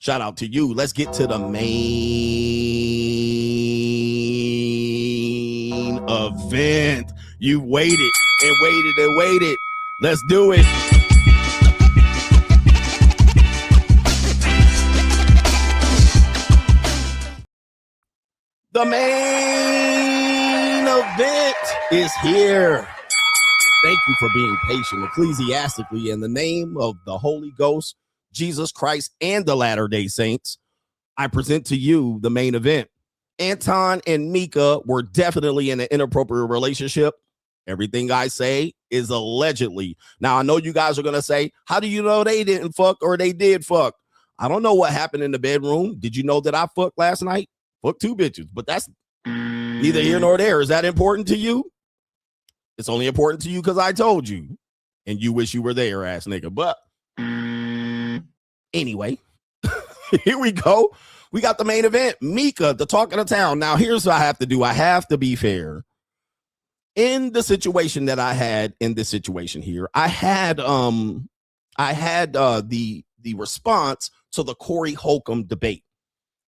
Shout out to you. Let's get to the main event. You waited and waited and waited. Let's do it. The main event is here. Thank you for being patient. Ecclesiastically, in the name of the Holy Ghost, Jesus Christ, and the Latter-day Saints, I present to you the main event. Anton and Micca were definitely in an inappropriate relationship. Everything I say is allegedly. Now, I know you guys are going to say, how do you know they didn't fuck or they did fuck? I don't know what happened in the bedroom. Did you know that I fucked last night? Fuck 2 bitches, but that's neither here nor there. Is that important to you? It's only important to you because I told you, and you wish you were there, ass nigga. But anyway, here we go. We got the main event. Micca, the talk of the town. Now, here's what I have to do. I have to be fair. In the situation that I had in this situation here, I had the response to the Corey Holcomb debate.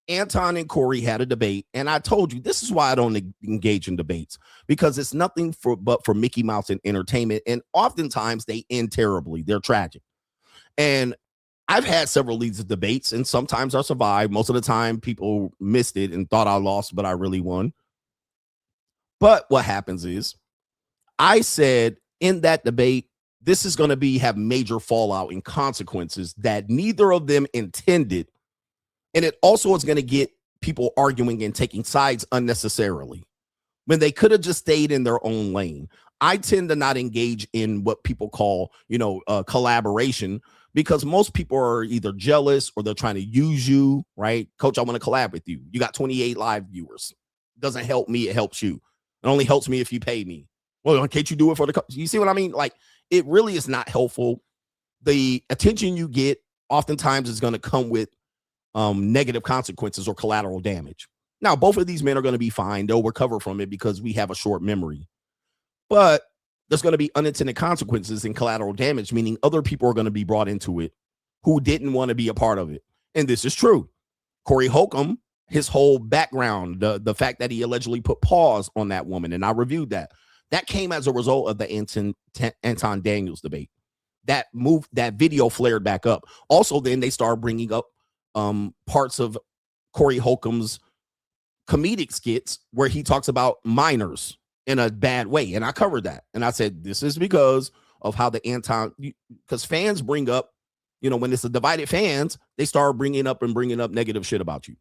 Anton and Corey had a debate, and I told you this is why I don't engage in debates, because it's nothing but for Mickey Mouse and entertainment, and oftentimes they end terribly. They're tragic. And I've had several leads of debates, and sometimes I survived. Most of the time, people missed it and thought I lost, but I really won. But what happens is, I said in that debate, this is going to have major fallout and consequences that neither of them intended. And it also is going to get people arguing and taking sides unnecessarily when they could have just stayed in their own lane. I tend to not engage in what people call, collaboration, because most people are either jealous or they're trying to use you, right? Coach, I want to collab with you. You got 28 live viewers. It doesn't help me. It helps you. It only helps me if you pay me. Well, can't you do it for the you see what I mean? Like, it really is not helpful. The attention you get oftentimes is going to come with negative consequences or collateral damage. Now, both of these men are going to be fine. They'll recover from it because we have a short memory. But there's going to be unintended consequences and collateral damage, meaning other people are going to be brought into it who didn't want to be a part of it. And this is true. Corey Holcomb, his whole background, the fact that he allegedly put pause on that woman, and I reviewed that. That came as a result of the Anton Daniels debate. That video flared back up. Also, then they started bringing up parts of Corey Holcomb's comedic skits where he talks about minors in a bad way. And I covered that. And I said, this is because of how the Anton, because fans bring up, when it's a divided fans, they start bringing up negative shit about you.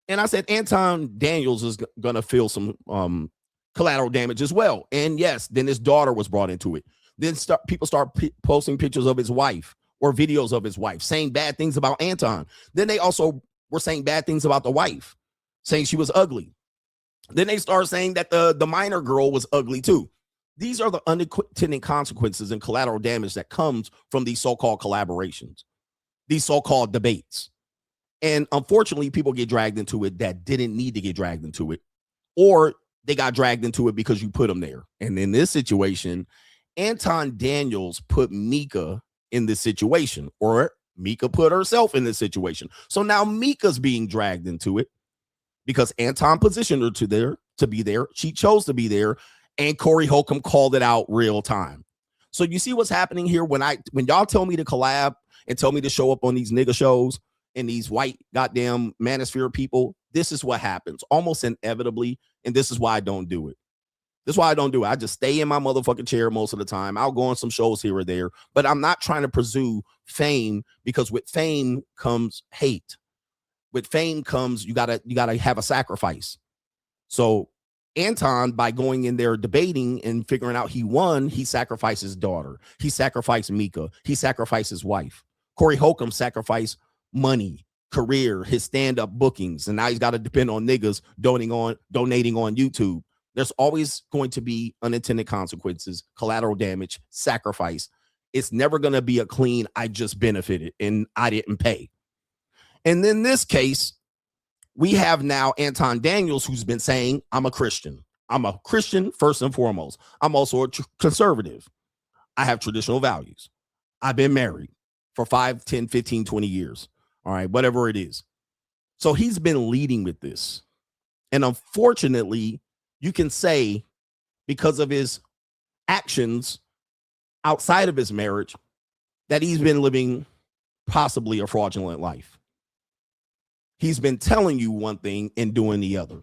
And I said, Anton Daniels is going to feel some collateral damage as well. And yes, then his daughter was brought into it. Then people start posting pictures of his wife or videos of his wife saying bad things about Anton. Then they also were saying bad things about the wife, saying she was ugly. Then they start saying that the minor girl was ugly too. These are the unintended consequences and collateral damage that comes from these so-called collaborations, these so-called debates. And unfortunately, people get dragged into it that didn't need to get dragged into it, or they got dragged into it because you put them there. And in this situation, Anton Daniels put Micca in this situation, or Micca put herself in this situation. So now Micca's being dragged into it because Anton positioned her to be there. She chose to be there, and Corey Holcomb called it out real time. So you see what's happening here when y'all tell me to collab and tell me to show up on these nigga shows and these white goddamn manosphere people, this is what happens almost inevitably, and this is why I don't do it. That's why I don't do it. I just stay in my motherfucking chair most of the time. I'll go on some shows here or there, but I'm not trying to pursue fame, because with fame comes hate. With fame comes you gotta have a sacrifice. So Anton, by going in there debating and figuring out he won, he sacrificed his daughter. He sacrificed Micca. He sacrificed his wife. Corey Holcomb sacrificed money, career, his stand-up bookings, and now he's got to depend on niggas donating on YouTube. There's always going to be unintended consequences, collateral damage, sacrifice. It's never going to be a clean, I just benefited and I didn't pay. And in this case, we have now Anton Daniels, who's been saying, I'm a Christian. I'm a Christian first and foremost. I'm also a conservative. I have traditional values. I've been married for 5, 10, 15, 20 years. All right, whatever it is. So he's been leading with this. And unfortunately, you can say because of his actions outside of his marriage that he's been living possibly a fraudulent life. He's been telling you one thing and doing the other.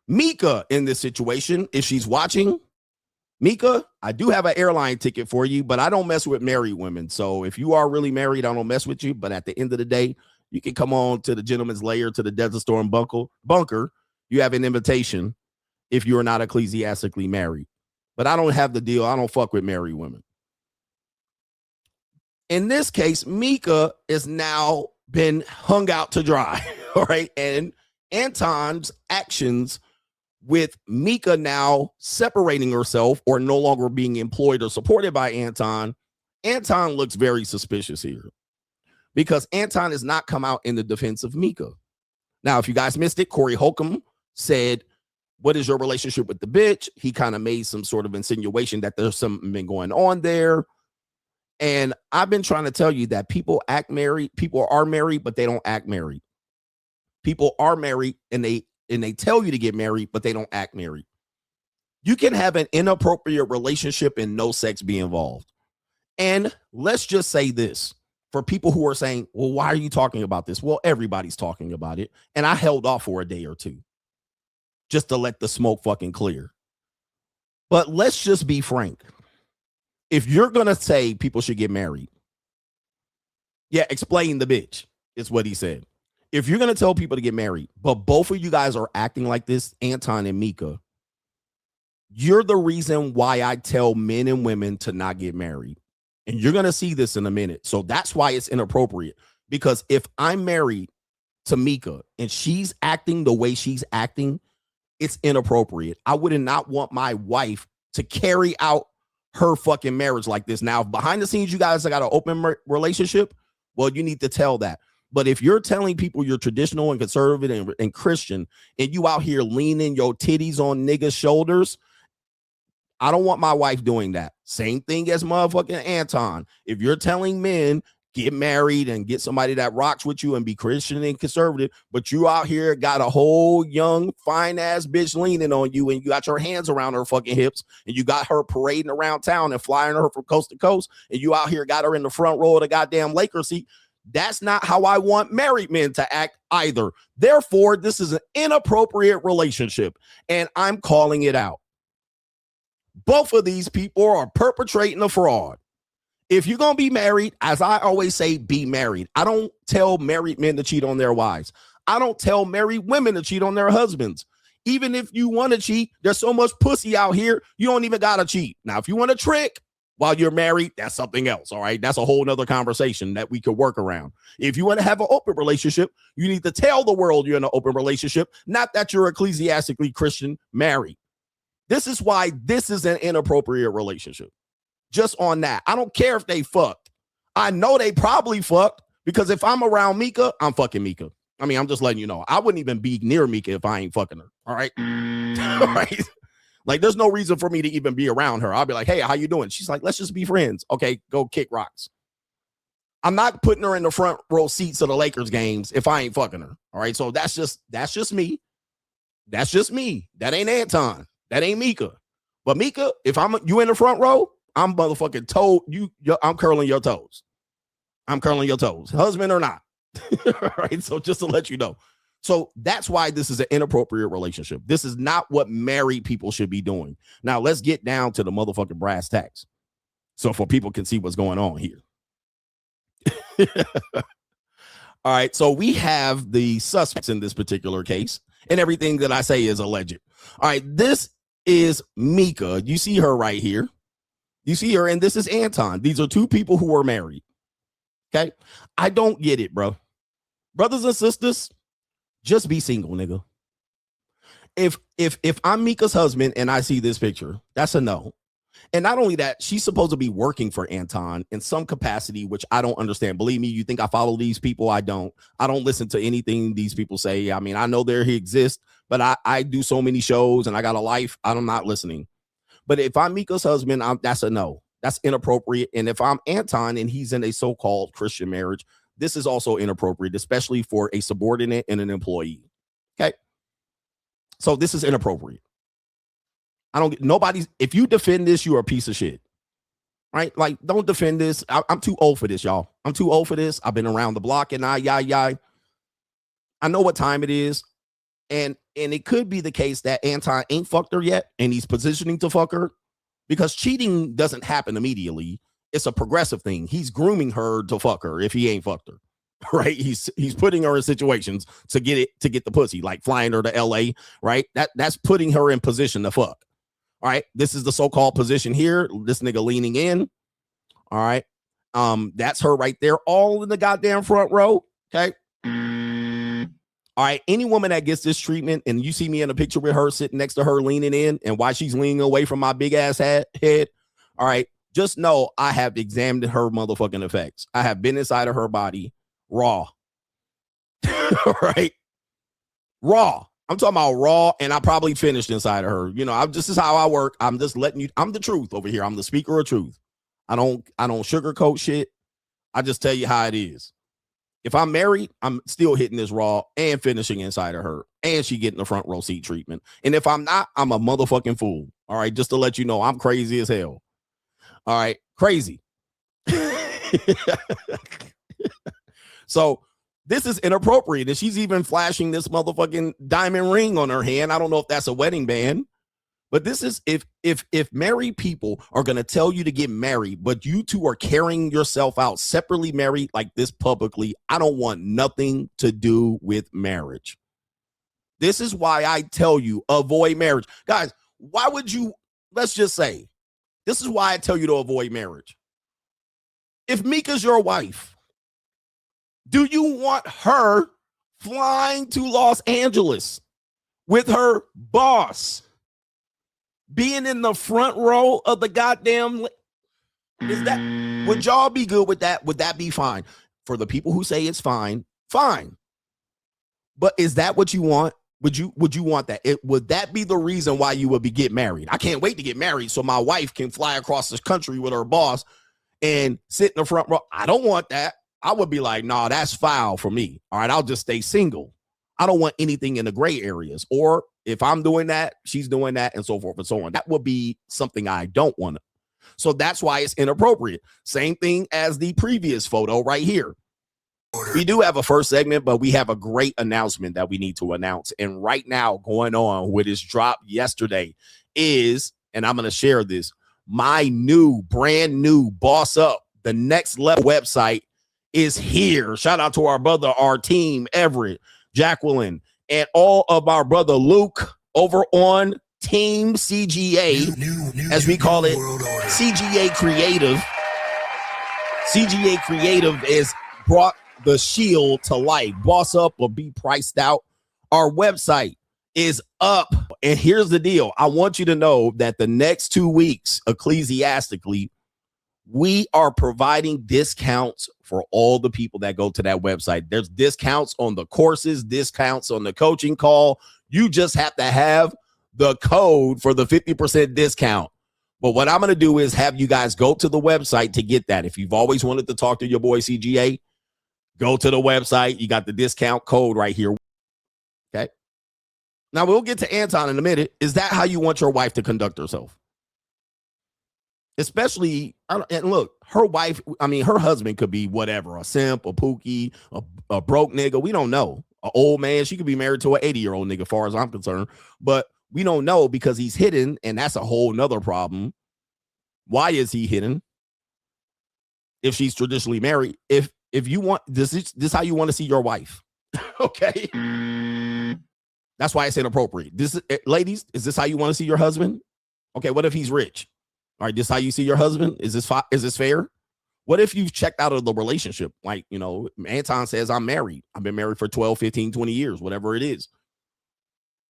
Micca in this situation, if she's watching, Micca, I do have an airline ticket for you, but I don't mess with married women. So if you are really married, I don't mess with you. But at the end of the day, you can come on to the Gentleman's Lair, to the Desert Storm bunker. You have an invitation if you are not ecclesiastically married. But I don't have the deal. I don't fuck with married women. In this case, Micca is now been hung out to dry. All right. And Anton's actions with Micca now separating herself or no longer being employed or supported by Anton looks very suspicious here because Anton has not come out in the defense of Micca. Now, if you guys missed it, Corey Holcomb said, what is your relationship with the bitch? He kind of made some sort of insinuation that there's something been going on there. And I've been trying to tell you that people act married. People are married, but they don't act married. People are married and they tell you to get married, but they don't act married. You can have an inappropriate relationship and no sex be involved. And let's just say this for people who are saying, well, why are you talking about this? Well, everybody's talking about it. And I held off for a day or two just to let the smoke fucking clear. But let's just be frank. If you're going to say people should get married, yeah, explain the bitch is what he said. If you're going to tell people to get married, but both of you guys are acting like this, Anton and Micca, you're the reason why I tell men and women to not get married. And you're going to see this in a minute. So that's why it's inappropriate. Because if I'm married to Micca and she's acting the way she's acting, it's inappropriate. I would not want my wife to carry out her fucking marriage like this. Now, behind the scenes, you guys got an open relationship. Well, you need to tell that. But if you're telling people you're traditional and conservative and Christian, and you out here leaning your titties on niggas' shoulders, I don't want my wife doing that. Same thing as motherfucking Anton. If you're telling men, get married and get somebody that rocks with you and be Christian and conservative, but you out here got a whole young, fine-ass bitch leaning on you, and you got your hands around her fucking hips, and you got her parading around town and flying her from coast to coast, and you out here got her in the front row of the goddamn Lakers seat, that's not how I want married men to act either. Therefore, this is an inappropriate relationship, and I'm calling it out. Both of these people are perpetrating a fraud. If you're going to be married, as I always say, be married. I don't tell married men to cheat on their wives. I don't tell married women to cheat on their husbands. Even if you want to cheat, there's so much pussy out here, you don't even got to cheat. Now, if you want to trick while you're married, that's something else, all right? That's a whole nother conversation that we could work around. If you want to have an open relationship, you need to tell the world you're in an open relationship, not that you're ecclesiastically Christian married. This is why this is an inappropriate relationship. Just on that. I don't care if they fucked. I know they probably fucked because if I'm around Micca, I'm fucking Micca. I mean, I'm just letting you know. I wouldn't even be near Micca if I ain't fucking her. All right. All right. Like, there's no reason for me to even be around her. I'll be like, hey, how you doing? She's like, let's just be friends. Okay, go kick rocks. I'm not putting her in the front row seats of the Lakers games if I ain't fucking her. All right. So that's just me. That's just me. That ain't Anton. That ain't Micca. But Micca, if you in the front row, I'm motherfucking I'm curling your toes. I'm curling your toes, husband or not. All right. So just to let you know. So that's why this is an inappropriate relationship. This is not what married people should be doing. Now let's get down to the motherfucking brass tacks. So for people can see what's going on here. All right. So we have the suspects in this particular case, and everything that I say is alleged. All right. This is Micca. You see her right here. You see her, and this is Anton. These are two people who are married. Okay. I don't get it, bro. Brothers and sisters, just be single, nigga. If I'm Micca's husband and I see this picture, that's a no. And not only that, she's supposed to be working for Anton in some capacity, which I don't understand. Believe me, you think I follow these people? I don't listen to anything these people say. I mean, I know he exists, but I do so many shows and I got a life. I'm not listening. But if I'm Micca's husband, that's a no. That's inappropriate. And if I'm Anton and he's in a so-called Christian marriage, this is also inappropriate, especially for a subordinate and an employee. Okay. So this is inappropriate. If you defend this, you're a piece of shit. Right? Like, don't defend this. I'm too old for this, y'all. I'm too old for this. I've been around the block and I know what time it is. And it could be the case that Anton ain't fucked her yet and he's positioning to fuck her, because cheating doesn't happen immediately. It's a progressive thing. He's grooming her to fuck her if he ain't fucked her. Right? He's putting her in situations to get the pussy, like flying her to LA, right? That's putting her in position to fuck. All right. This is the so-called position here. This nigga leaning in. All right. That's her right there, all in the goddamn front row. Okay. All right. Any woman that gets this treatment and you see me in a picture with her sitting next to her leaning in, and why she's leaning away from my big ass head. All right. Just know I have examined her motherfucking effects. I have been inside of her body raw. All right. Raw. I'm talking about raw, and I probably finished inside of her. You know, this is how I work. I'm just letting you. I'm the truth over here. I'm the speaker of truth. I don't sugarcoat shit. I just tell you how it is. If I'm married, I'm still hitting this raw and finishing inside of her, and she getting the front row seat treatment. And if I'm not, I'm a motherfucking fool. All right, just to let you know, I'm crazy as hell. All right, crazy. So this is inappropriate, and she's even flashing this motherfucking diamond ring on her hand. I don't know if that's a wedding band, but this is if married people are going to tell you to get married, but you two are carrying yourself out separately married like this publicly, I don't want nothing to do with marriage. This is why I tell you, avoid marriage. Guys, why would you, let's just say, this is why I tell you to avoid marriage. If Micca's your wife, do you want her flying to Los Angeles with her boss, being in the front row of the goddamn? Would y'all be good with that? Would that be fine? For the people who say it's fine, fine. But is that what you want? Would you want that? Would that be the reason why you would get married? I can't wait to get married so my wife can fly across this country with her boss and sit in the front row. I don't want that. I would be like, nah, that's foul for me. All right, I'll just stay single. I don't want anything in the gray areas. Or if I'm doing that, she's doing that, and so forth and so on. That would be something I don't want. So that's why it's inappropriate. Same thing as the previous photo right here. We do have a first segment, but we have a great announcement that we need to announce. And right now, going on with this drop yesterday is, and I'm going to share this, my brand new Boss Up, the next level website is here. Shout out to our brother, our team, Everett, Jacqueline, and all of our brother Luke over on Team CGA, as we call it, CGA Creative. CGA Creative is brought the shield to life. Boss Up or be priced out. Our website is up. And here's the deal. I want you to know that the next 2 weeks, ecclesiastically, we are providing discounts for all the people that go to that website. There's discounts on the courses, discounts on the coaching call. You just have to have the code for the 50% discount. But what I'm going to do is have you guys go to the website to get that. If you've always wanted to talk to your boy CGA, go to the website. You got the discount code right here. Okay. Now we'll get to Anton in a minute. Is that how you want your wife to conduct herself? Especially, and look, her wife, her husband could be whatever, a simp, a pookie, a broke nigga. We don't know. An old man. She could be married to an 80-year-old nigga, as far as I'm concerned. But we don't know because he's hidden, and that's a whole nother problem. Why is he hidden? If she's traditionally married, if you want this how you want to see your wife. Okay. That's why it's inappropriate. Ladies, is this how you want to see your husband? Okay, what if he's rich? All right, this how you see your husband? Is this fair? What if you've checked out of the relationship? Like, Anton says, I'm married. I've been married for 12, 15, 20 years, whatever it is.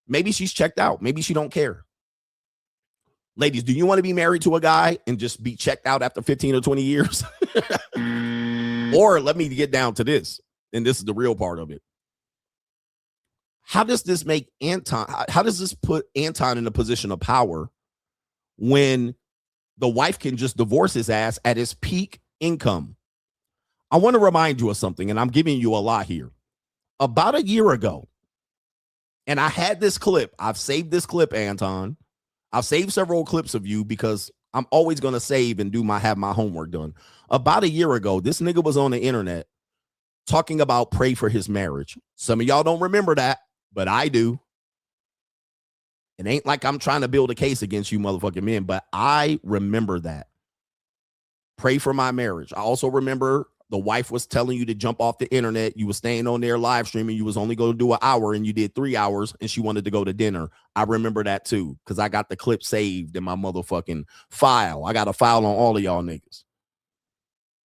Maybe she's checked out. Maybe she don't care. Ladies, do you want to be married to a guy and just be checked out after 15 or 20 years? Or let me get down to this, and this is the real part of it. How does this make Anton? How does this put Anton in a position of power when the wife can just divorce his ass at his peak income? I want to remind you of something, and I'm giving you a lot here. About a year ago, and I had this clip. I've saved this clip, Anton. I've saved several clips of you because I'm always going to save and have my homework done. About a year ago, this nigga was on the internet talking about pray for his marriage. Some of y'all don't remember that, but I do. It ain't like I'm trying to build a case against you motherfucking men, but I remember that. Pray for my marriage. I also remember the wife was telling you to jump off the internet. You were staying on there live streaming. You was only going to do an hour and you did 3 hours and she wanted to go to dinner. I remember that too because I got the clip saved in my motherfucking file. I got a file on all of y'all niggas.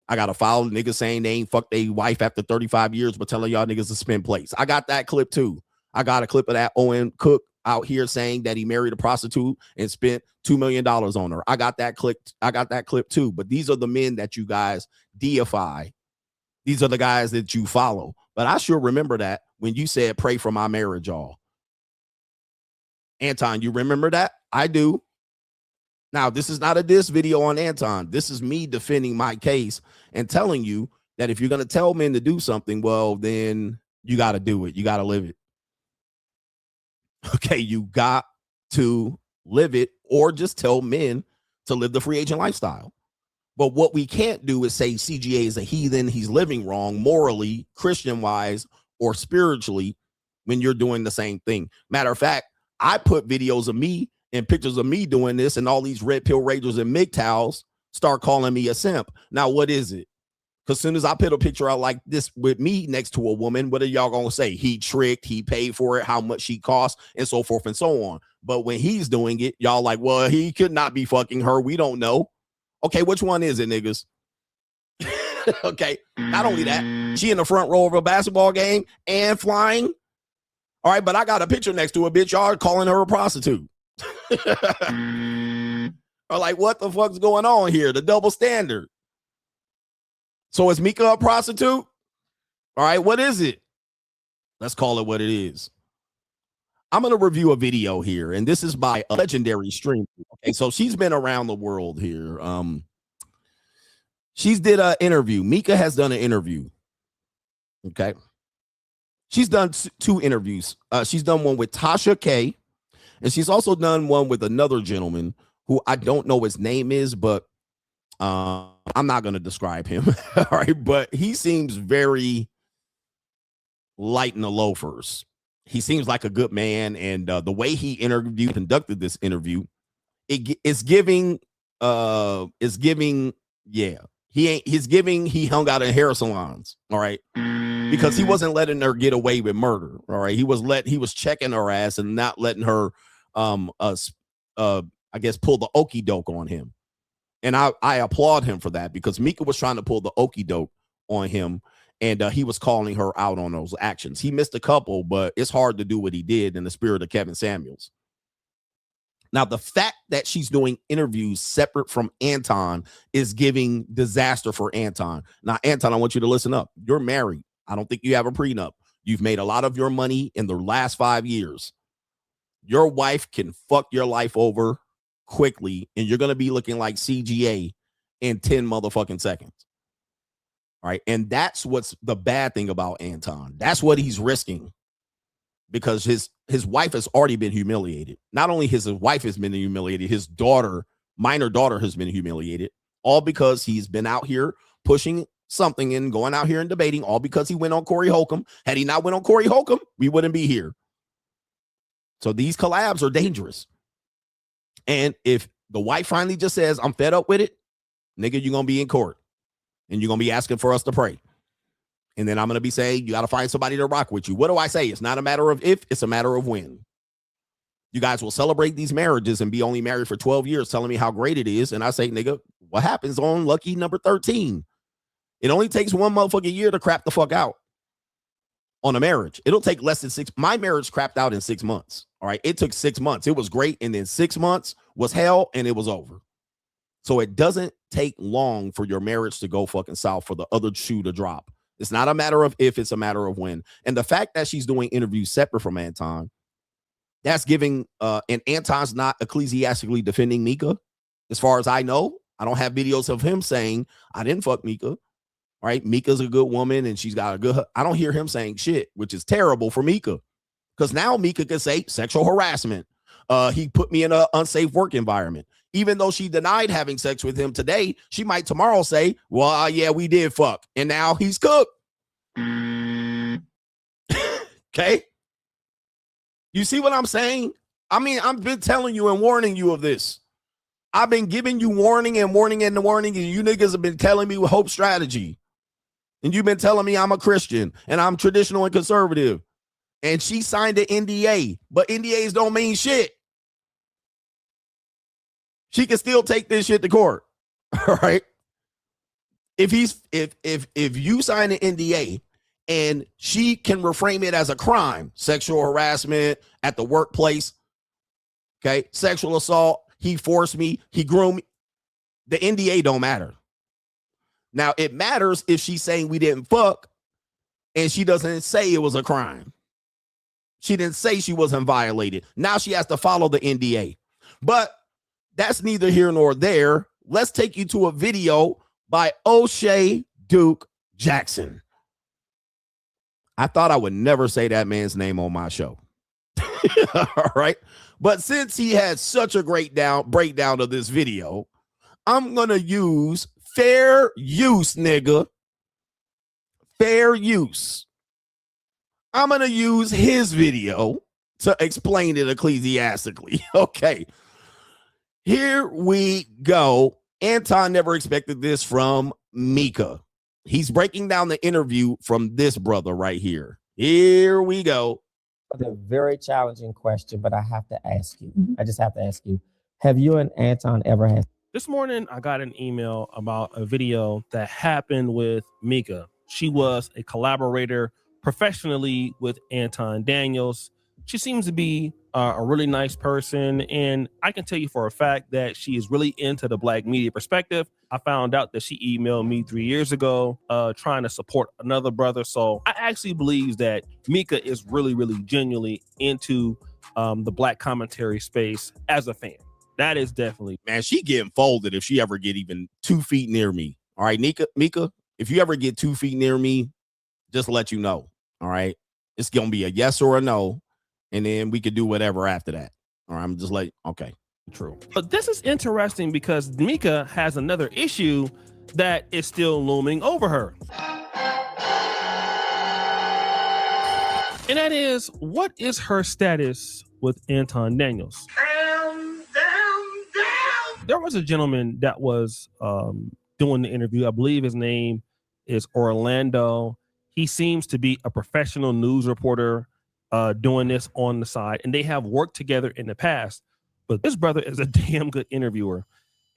I got a file niggas saying they ain't fucked their wife after 35 years but telling y'all niggas to spend plates. I got that clip too. I got a clip of that Owen Cook out here saying that he married a prostitute and spent $2 million on her. I got that clip too. But these are the men that you guys deify. These are the guys that you follow. But I sure remember that when you said pray for my marriage, y'all. Anton, you remember that? I do. Now, this is not a diss video on Anton. This is me defending my case and telling you that if you're going to tell men to do something, well, then you got to do it. You got to live it. Okay, you got to live it, or just tell men to live the free agent lifestyle. But what we can't do is say CGA is a heathen, he's living wrong morally, Christian-wise, or spiritually when you're doing the same thing. Matter of fact, I put videos of me and pictures of me doing this, and all these red pill ragers and MGTOWs start calling me a simp. Now, what is it? Because as soon as I put a picture out like this with me next to a woman, what are y'all going to say? He tricked, he paid for it, how much she cost, and so forth and so on. But when he's doing it, y'all like, well, he could not be fucking her. We don't know. Okay, which one is it, niggas? Okay, not only that, she in the front row of a basketball game and flying. All right, but I got a picture next to a bitch. Y'all calling her a prostitute. Or like, what the fuck's going on here? The double standard. So is Micca a prostitute? All right, what is it? Let's call it what it is. I'm going to review a video here, and this is by a legendary streamer. Okay, so she's been around the world here. She's did an interview. Micca has done an interview. Okay. She's done 2 interviews. She's done one with Tasha K, and she's also done one with another gentleman who I don't know his name is, but I'm not going to describe him. All right. But he seems very light in the loafers. He seems like a good man. And the way he conducted this interview, it's giving, yeah, he hung out in hair salons. All right. Because he wasn't letting her get away with murder. All right. He was checking her ass and not letting her, I guess, pull the okie doke on him. And I applaud him for that because Micca was trying to pull the okie doke on him, and he was calling her out on those actions. He missed a couple, but it's hard to do what he did in the spirit of Kevin Samuels. Now, the fact that she's doing interviews separate from Anton is giving disaster for Anton. Now, Anton, I want you to listen up. You're married. I don't think you have a prenup. You've made a lot of your money in the last 5 years. Your wife can fuck your life over quickly, and you're going to be looking like CGA in 10 motherfucking seconds. All right. And that's what's the bad thing about Anton. That's what he's risking, because his wife has already been humiliated. Not only his wife has been humiliated, his minor daughter has been humiliated, all because he's been out here pushing something and going out here and debating, all because he went on Corey Holcomb. Had he not went on Corey Holcomb, we wouldn't be here. So these collabs are dangerous. And if the wife finally just says, I'm fed up with it, nigga, you're going to be in court and you're going to be asking for us to pray. And then I'm going to be saying, you got to find somebody to rock with you. What do I say? It's not a matter of if, it's a matter of when. You guys will celebrate these marriages and be only married for 12 years telling me how great it is. And I say, nigga, what happens on lucky number 13? It only takes one motherfucking year to crap the fuck out on a marriage. It'll take less than 6. My marriage crapped out in 6 months. All right. It took 6 months. It was great. And then 6 months was hell and it was over. So it doesn't take long for your marriage to go fucking south for the other shoe to drop. It's not a matter of if, it's a matter of when. And the fact that she's doing interviews separate from Anton, that's giving, and Anton's not ecclesiastically defending Micca. As far as I know, I don't have videos of him saying, I didn't fuck Micca. All right? Micca's a good woman and she's got a good, I don't hear him saying shit, which is terrible for Micca. Because now Micca can say sexual harassment. He put me in an unsafe work environment. Even though she denied having sex with him today, she might tomorrow say, well, yeah, we did fuck. And now he's cooked. Okay. You see what I'm saying? I mean, I've been telling you and warning you of this. I've been giving you warning and warning and warning, and you niggas have been telling me hope strategy. And you've been telling me I'm a Christian and I'm traditional and conservative. And she signed an NDA, but NDAs don't mean shit. She can still take this shit to court. All right. If you sign an NDA and she can reframe it as a crime, sexual harassment at the workplace, okay, sexual assault, he forced me, he groomed me, the NDA don't matter. Now, it matters if she's saying we didn't fuck and she doesn't say it was a crime. She didn't say she wasn't violated. Now she has to follow the NDA. But that's neither here nor there. Let's take you to a video by O'Shea Duke Jackson. I thought I would never say that man's name on my show. All right. But since he had such a great breakdown of this video, I'm going to use fair use, nigga. Fair use. I'm going to use his video to explain it ecclesiastically. Okay. Here we go. Anton never expected this from Micca. He's breaking down the interview from this brother right here. Here we go. A very challenging question, but I have to ask you. I just have to ask you. Have you and Anton ever had? This morning, I got an email about a video that happened with Micca. She was a collaborator professionally with Anton Daniels. She seems to be a really nice person, and I can tell you for a fact that she is really into the Black media perspective. I found out that she emailed me 3 years ago trying to support another brother. So I actually believe that Micca is really, really genuinely into the Black commentary space as a fan. That is definitely. Man, she getting folded if she ever get even 2 feet near me. All right, Micca, if you ever get 2 feet near me, just let you know. All right, it's going to be a yes or a no. And then we could do whatever after that. All right, I'm just like, okay. True. But this is interesting because Micca has another issue that is still looming over her. And that is, what is her status with Anton Daniels? Down. There was a gentleman that was doing the interview. I believe his name is Orlando. He seems to be a professional news reporter doing this on the side, and they have worked together in the past. But this brother is a damn good interviewer,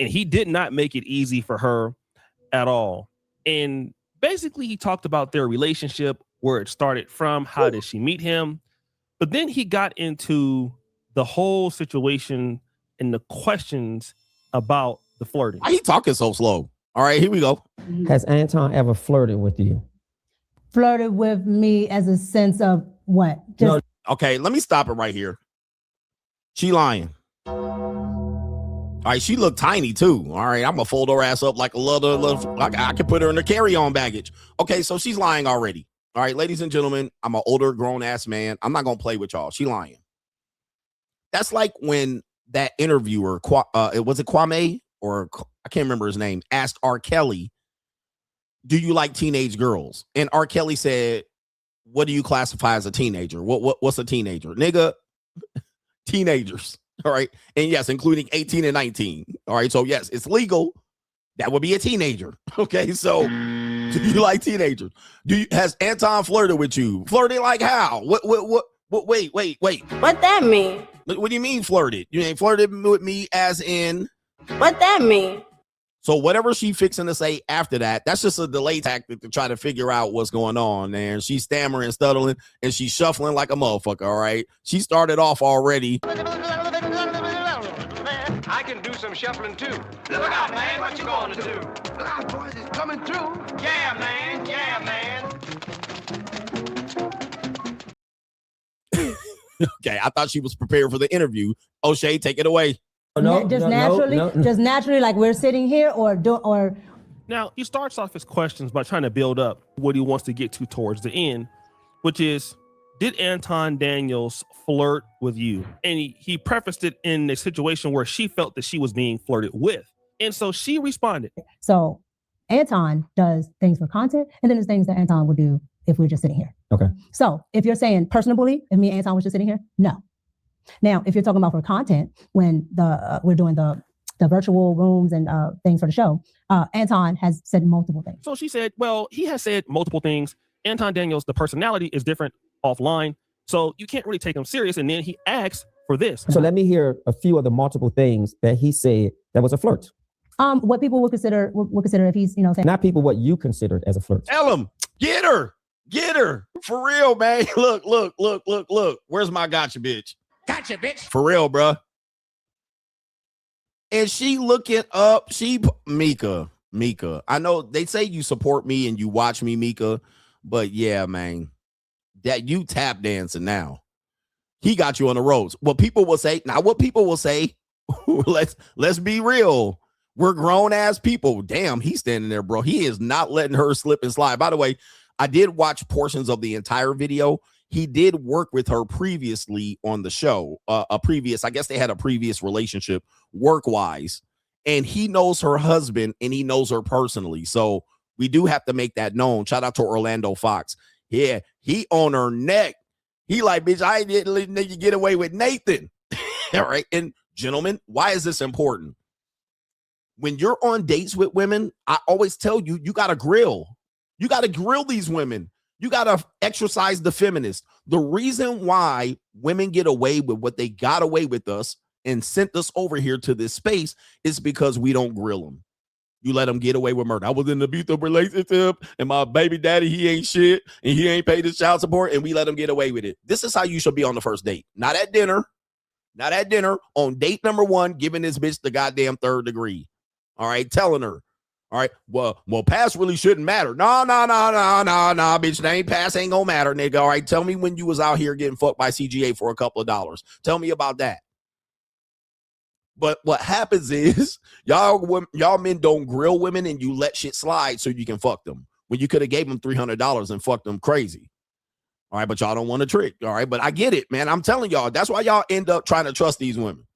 and he did not make it easy for her at all. And basically, he talked about their relationship, where it started from, how did she meet him? But then he got into the whole situation and the questions about the flirting. Why he talking so slow? All right, here we go. Has Anton ever flirted with you? Flirted with me as a sense of what? Just no. Okay, let me stop it right here. She lying. All right, she looked tiny too. All right, I'm gonna fold her ass up like a little I can put her in the carry-on baggage. Okay, so she's lying already. All right, ladies and gentlemen, I'm an older grown-ass man. I'm not gonna play with y'all. She lying. That's like when that interviewer, was it Kwame or I can't remember his name, asked R. Kelly, do you like teenage girls? And R. Kelly said, what do you classify as a teenager? What's a teenager? Nigga, teenagers. All right. And yes, including 18 and 19. All right. So yes, it's legal. That would be a teenager. Okay. So do you like teenagers? Has Anton flirted with you? Flirted like how? Wait. What that mean? What do you mean flirted? You ain't flirted with me as in? What that mean? So whatever she fixing to say after that, that's just a delay tactic to try to figure out what's going on. And she's stammering, stuttering, and she's shuffling like a motherfucker, all right? She started off already. I can do some shuffling too. Look out, man, what you going to do? Look out, boys, it's coming through. Yeah, man, yeah, man. Okay, I thought she was prepared for the interview. O'Shea, take it away. just naturally, like we're sitting here, or Now, he starts off his questions by trying to build up what he wants to get to towards the end, which is, did Anton Daniels flirt with you? And he prefaced it in a situation where she felt that she was being flirted with. And so she responded. So Anton does things for content, and then there's things that Anton would do if we're just sitting here. Okay. So if you're saying personal bully, if me and Anton was just sitting here, no. Now, if you're talking about for content, when we're doing the virtual rooms and things for the show, Anton has said multiple things. So she said, well, he has said multiple things. Anton Daniels, the personality is different offline, so you can't really take him serious. And then he asks for this. So let me hear a few of the multiple things that he said that was a flirt. What people would consider if he's, saying, not people, what you considered as a flirt. Tell him, get her for real, man. Look. Where's my gotcha, bitch? Gotcha, bitch. For real, bruh. And she looking up, Micca. I know they say you support me and you watch me, Micca, but yeah, man, that you tap dancing now. He got you on the roads. What people will say, let's be real. We're grown ass people. Damn, he's standing there, bro. He is not letting her slip and slide. By the way, I did watch portions of the entire video. He did work with her previously on the show. I guess they had a previous relationship work-wise. And he knows her husband and he knows her personally. So we do have to make that known. Shout out to Orlando Fox. Yeah, he on her neck. He like, bitch, I didn't let you get away with Nathan. All right. And gentlemen, why is this important? When you're on dates with women, I always tell you, you got to grill. You got to grill these women. You got to exercise the feminist. The reason why women get away with what they got away with us and sent us over here to this space is because we don't grill them. You let them get away with murder. I was in an abusive relationship and my baby daddy, he ain't shit and he ain't paid his child support and we let him get away with it. This is how you should be on the first date. Not at dinner. On date number 1, giving this bitch the goddamn 3rd degree. All right, telling her. All right, well, past really shouldn't matter. No, bitch, that ain't past ain't gonna matter, nigga. All right, tell me when you was out here getting fucked by CGA for a couple of dollars. Tell me about that. But what happens is y'all men don't grill women and you let shit slide so you can fuck them when you could have gave them $300 and fucked them crazy. All right, but y'all don't want to trick. All right, but I get it, man. I'm telling y'all, that's why y'all end up trying to trust these women.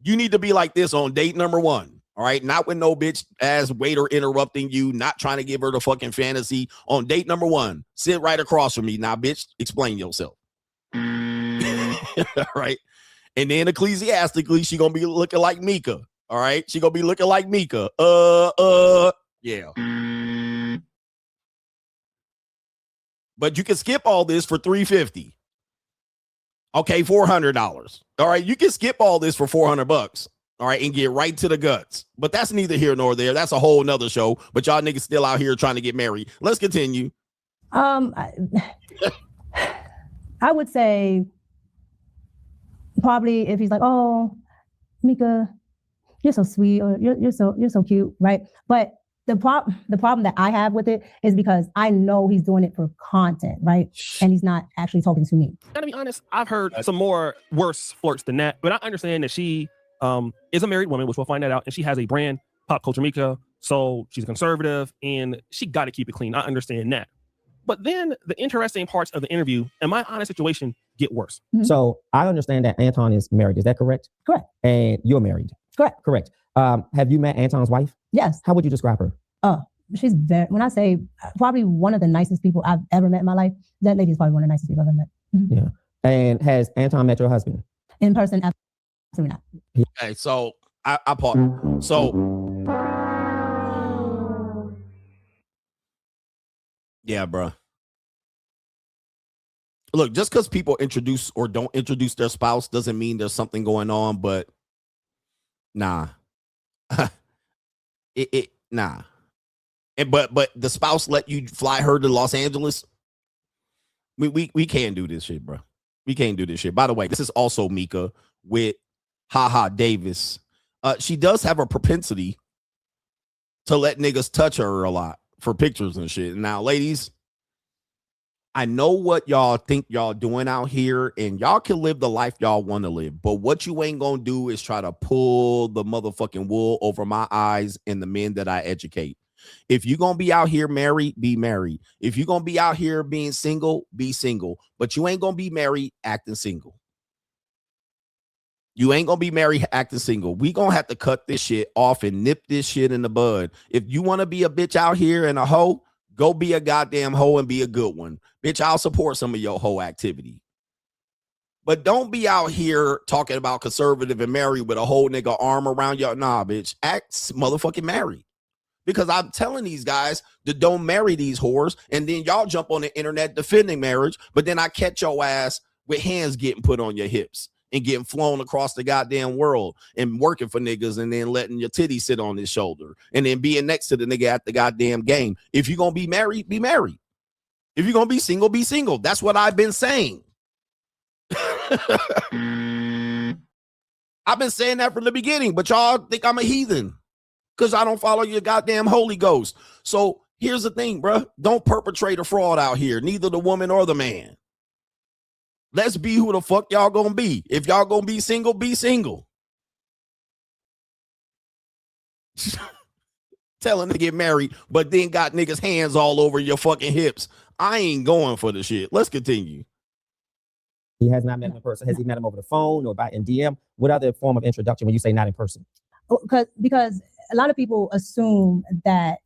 You need to be like this on date number 1. All right, not with no bitch ass waiter interrupting you, not trying to give her the fucking fantasy. On date number 1, sit right across from me. Now, bitch, explain yourself. All right. And then ecclesiastically, she gonna be looking like Micca. All right, she gonna be looking like Micca. Yeah. But you can skip all this for $350. Okay, $400. All right, you can skip all this for $400. All right, and get right to the guts. But that's neither here nor there. That's a whole nother show. But y'all niggas still out here trying to get married. Let's continue. I would say probably if he's like, oh, Micca, you're so sweet, or you're so cute, right? But the problem that I have with it is because I know he's doing it for content, right? And he's not actually talking to me. Gotta be honest, I've heard some more worse flirts than that, but I understand that she is a married woman, which we'll find that out, and she has a brand, Pop Culture Micca, so she's conservative and she got to keep it clean. I understand that. But then the interesting parts of the interview and my honest situation get worse. Mm-hmm. So I understand that Anton is married. Is that correct? Correct. And you're married? Correct. Have you met Anton's wife? Yes. How would you describe her? She's when I say probably one of the nicest people I've ever met in my life, that lady is probably one of the nicest people I've ever met. Mm-hmm. Yeah. And has Anton met your husband? In person, absolutely not. Okay, so I pause. So yeah, bro. Look, just because people introduce or don't introduce their spouse doesn't mean there's something going on, but nah. Nah. And but the spouse let you fly her to Los Angeles. We can't do this shit, bro. We can't do this shit. By the way, this is also Micca with Haha Davis. She does have a propensity to let niggas touch her a lot for pictures and shit. Now, ladies, I know what y'all think y'all doing out here, and y'all can live the life y'all want to live. But what you ain't gonna do is try to pull the motherfucking wool over my eyes and the men that I educate. If you're gonna be out here married, be married. If you're gonna be out here being single, be single. But you ain't gonna be married acting single. You ain't gonna be married acting single. We gonna have to cut this shit off and nip this shit in the bud. If you want to be a bitch out here and a hoe, go be a goddamn hoe and be a good one. Bitch, I'll support some of your hoe activity. But don't be out here talking about conservative and married with a whole nigga arm around your nah, bitch. Act motherfucking married. Because I'm telling these guys to don't marry these whores, and then y'all jump on the internet defending marriage, but then I catch your ass with hands getting put on your hips and getting flown across the goddamn world and working for niggas and then letting your titty sit on his shoulder and then being next to the nigga at the goddamn game. If you're going to be married, be married. If you're going to be single, be single. That's what I've been saying. I've been saying that from the beginning, but y'all think I'm a heathen because I don't follow your goddamn Holy Ghost. So here's the thing, bro. Don't perpetrate a fraud out here, neither the woman or the man. Let's be who the fuck y'all gonna be. If y'all gonna be single, be single. Telling to get married, but then got niggas' hands all over your fucking hips. I ain't going for the shit. Let's continue. He has not met him in person. Has he met him over the phone or in DM? What other form of introduction when you say not in person? Because a lot of people assume that,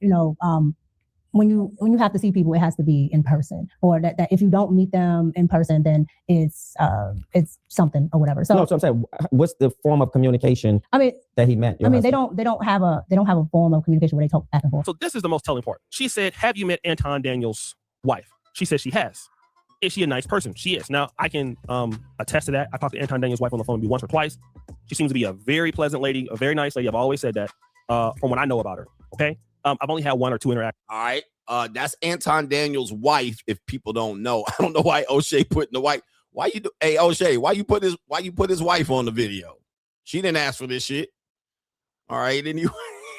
when you have to see people, it has to be in person, or that if you don't meet them in person, then it's something or whatever. So I'm saying, what's the form of communication? That he met. They don't have a form of communication where they talk back and forth. So this is the most telling part. She said, "Have you met Anton Daniels' wife?" She said she has. Is she a nice person? She is. Now I can attest to that. I talked to Anton Daniels' wife on the phone maybe once or twice. She seems to be a very pleasant lady, a very nice lady. I've always said that from what I know about her. Okay. I've only had one or two interactions. All right. That's Anton Daniels' wife. If people don't know, I don't know why O'Shea putting the wife. Why you do? Hey O'Shea, why you put his wife on the video? She didn't ask for this shit. All right. Anyway,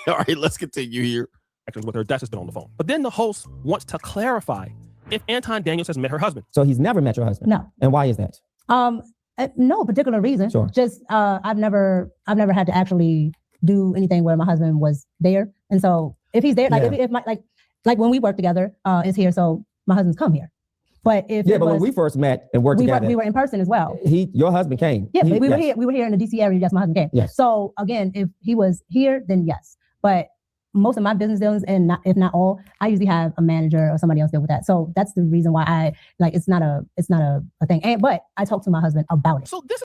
all right. Let's continue here. With her, that's just been on the phone. But then the host wants to clarify if Anton Daniels has met her husband. So he's never met your husband. No. And why is that? No particular reason. Sure. Just I've never had to actually do anything where my husband was there, and so if he's there, if my like when we work together, is here, so my husband's come here. But when we first met and worked together, we were in person as well. Your husband came. Yeah, we were here. We were here in the DC area. Yes, my husband came. Yes. So again, if he was here, then yes. But most of my business dealings, and if not all, I usually have a manager or somebody else deal with that. So that's the reason why I it's not a thing. But I talked to my husband about it. So this.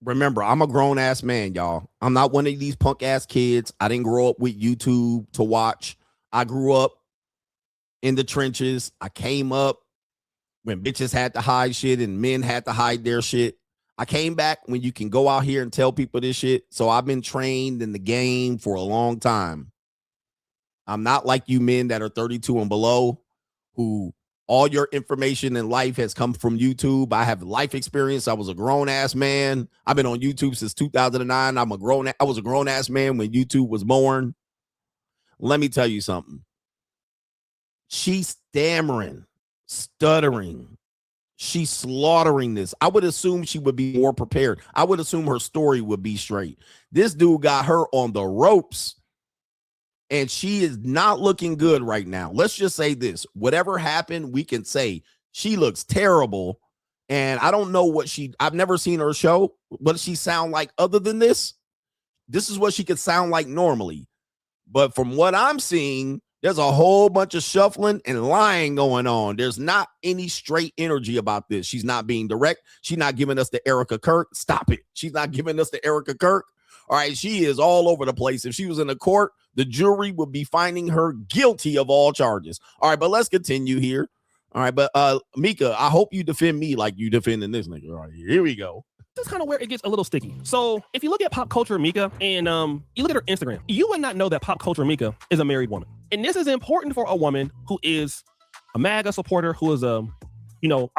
Remember, I'm a grown ass man, y'all. I'm not one of these punk ass kids. I didn't grow up with YouTube to watch. I grew up in the trenches. I came up when bitches had to hide shit and men had to hide their shit. I came back when you can go out here and tell people this shit. So I've been trained in the game for a long time. I'm not like you men that are 32 and below who all your information in life has come from YouTube. I have life experience. I was a grown ass man. I've been on YouTube since 2009. I was a grown ass man when YouTube was born. Let me tell you something. She's stammering, stuttering. She's slaughtering this. I would assume she would be more prepared. I would assume her story would be straight. This dude got her on the ropes. And she is not looking good right now. Let's just say this. Whatever happened, we can say she looks terrible. And I don't know I've never seen her show. What does she sound like other than this? This is what she could sound like normally. But from what I'm seeing, there's a whole bunch of shuffling and lying going on. There's not any straight energy about this. She's not being direct. She's not giving us the Erica Kirk. Stop it. She's not giving us the Erica Kirk. All right, she is all over the place. If she was in the court, the jury would be finding her guilty of all charges. All right, but let's continue here. All right, but Micca, I hope you defend me like you defending this nigga. All right, here we go. This is kind of where it gets a little sticky. So if you look at Pop Culture Micca and you look at her Instagram, you would not know that Pop Culture Micca is a married woman. And this is important for a woman who is a MAGA supporter, who is I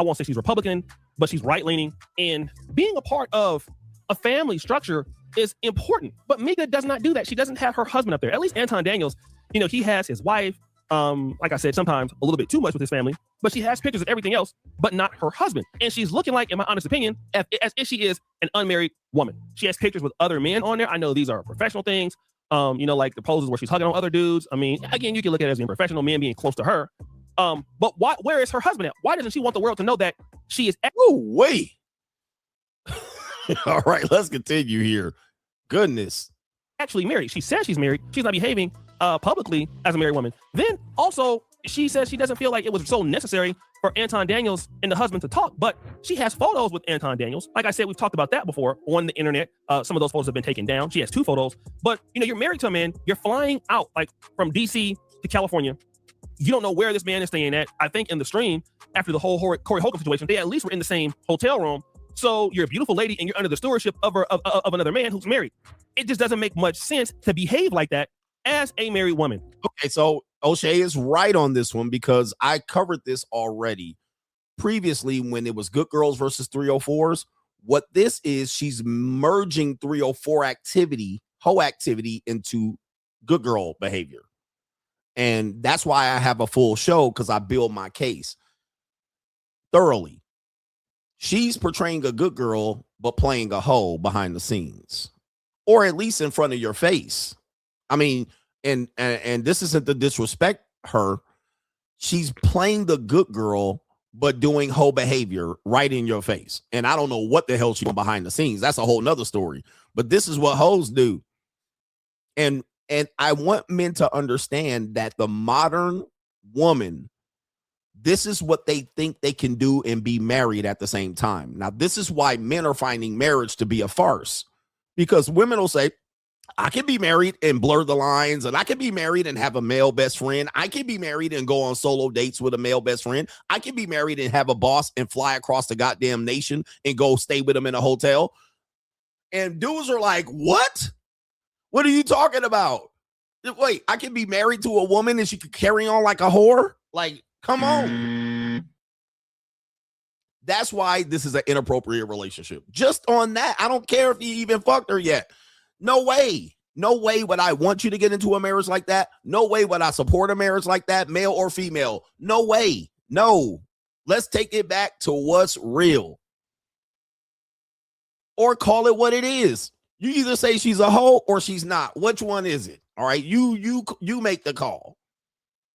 won't say she's Republican, but she's right-leaning. And being a part of a family structure is important. But Micca does not do that. She doesn't have her husband up there. At least Anton Daniels, you know, he has his wife. Like I said, sometimes a little bit too much with his family, but she has pictures of everything else, but not her husband. And she's looking like, in my honest opinion, as if she is an unmarried woman. She has pictures with other men on there. I know these are professional things. You know, like the poses where she's hugging on other dudes. I mean, again, you can look at it as being professional, men being close to her. But where is her husband at? Why doesn't she want the world to know that she is? Oh, wait. All right, let's continue here. Goodness. Actually married. She says she's married. She's not behaving publicly as a married woman. Then also, she says she doesn't feel like it was so necessary for Anton Daniels and the husband to talk, but she has photos with Anton Daniels. Like I said, we've talked about that before on the internet. Some of those photos have been taken down. She has 2 photos, but you know, you're married to a man, you're flying out like from DC to California. You don't know where this man is staying at. I think in the stream, after the whole Corey Holcomb situation, they at least were in the same hotel room. So you're a beautiful lady and you're under the stewardship of another man who's married. It just doesn't make much sense to behave like that as a married woman. Okay, so O'Shea is right on this one because I covered this already previously when it was Good Girls versus 304s. What this is, she's merging 304 activity, hoe activity, into good girl behavior. And that's why I have a full show, because I build my case thoroughly. She's portraying a good girl, but playing a hoe behind the scenes, or at least in front of your face. I mean, and this isn't to disrespect her. She's playing the good girl, but doing hoe behavior right in your face. And I don't know what the hell she's doing behind the scenes. That's a whole nother story. But this is what hoes do. And I want men to understand that the modern woman, this is what they think they can do and be married at the same time. Now, this is why men are finding marriage to be a farce, because women will say, I can be married and blur the lines, and I can be married and have a male best friend. I can be married and go on solo dates with a male best friend. I can be married and have a boss and fly across the goddamn nation and go stay with him in a hotel. And dudes are like, what? What are you talking about? Wait, I can be married to a woman and she could carry on like a whore? Like, come on. That's why this is an inappropriate relationship. Just on that, I don't care if you even fucked her yet. No way. No way would I want you to get into a marriage like that. No way would I support a marriage like that, male or female. No way. No. Let's take it back to what's real. Or call it what it is. You either say she's a hoe or she's not. Which one is it? All right, you make the call.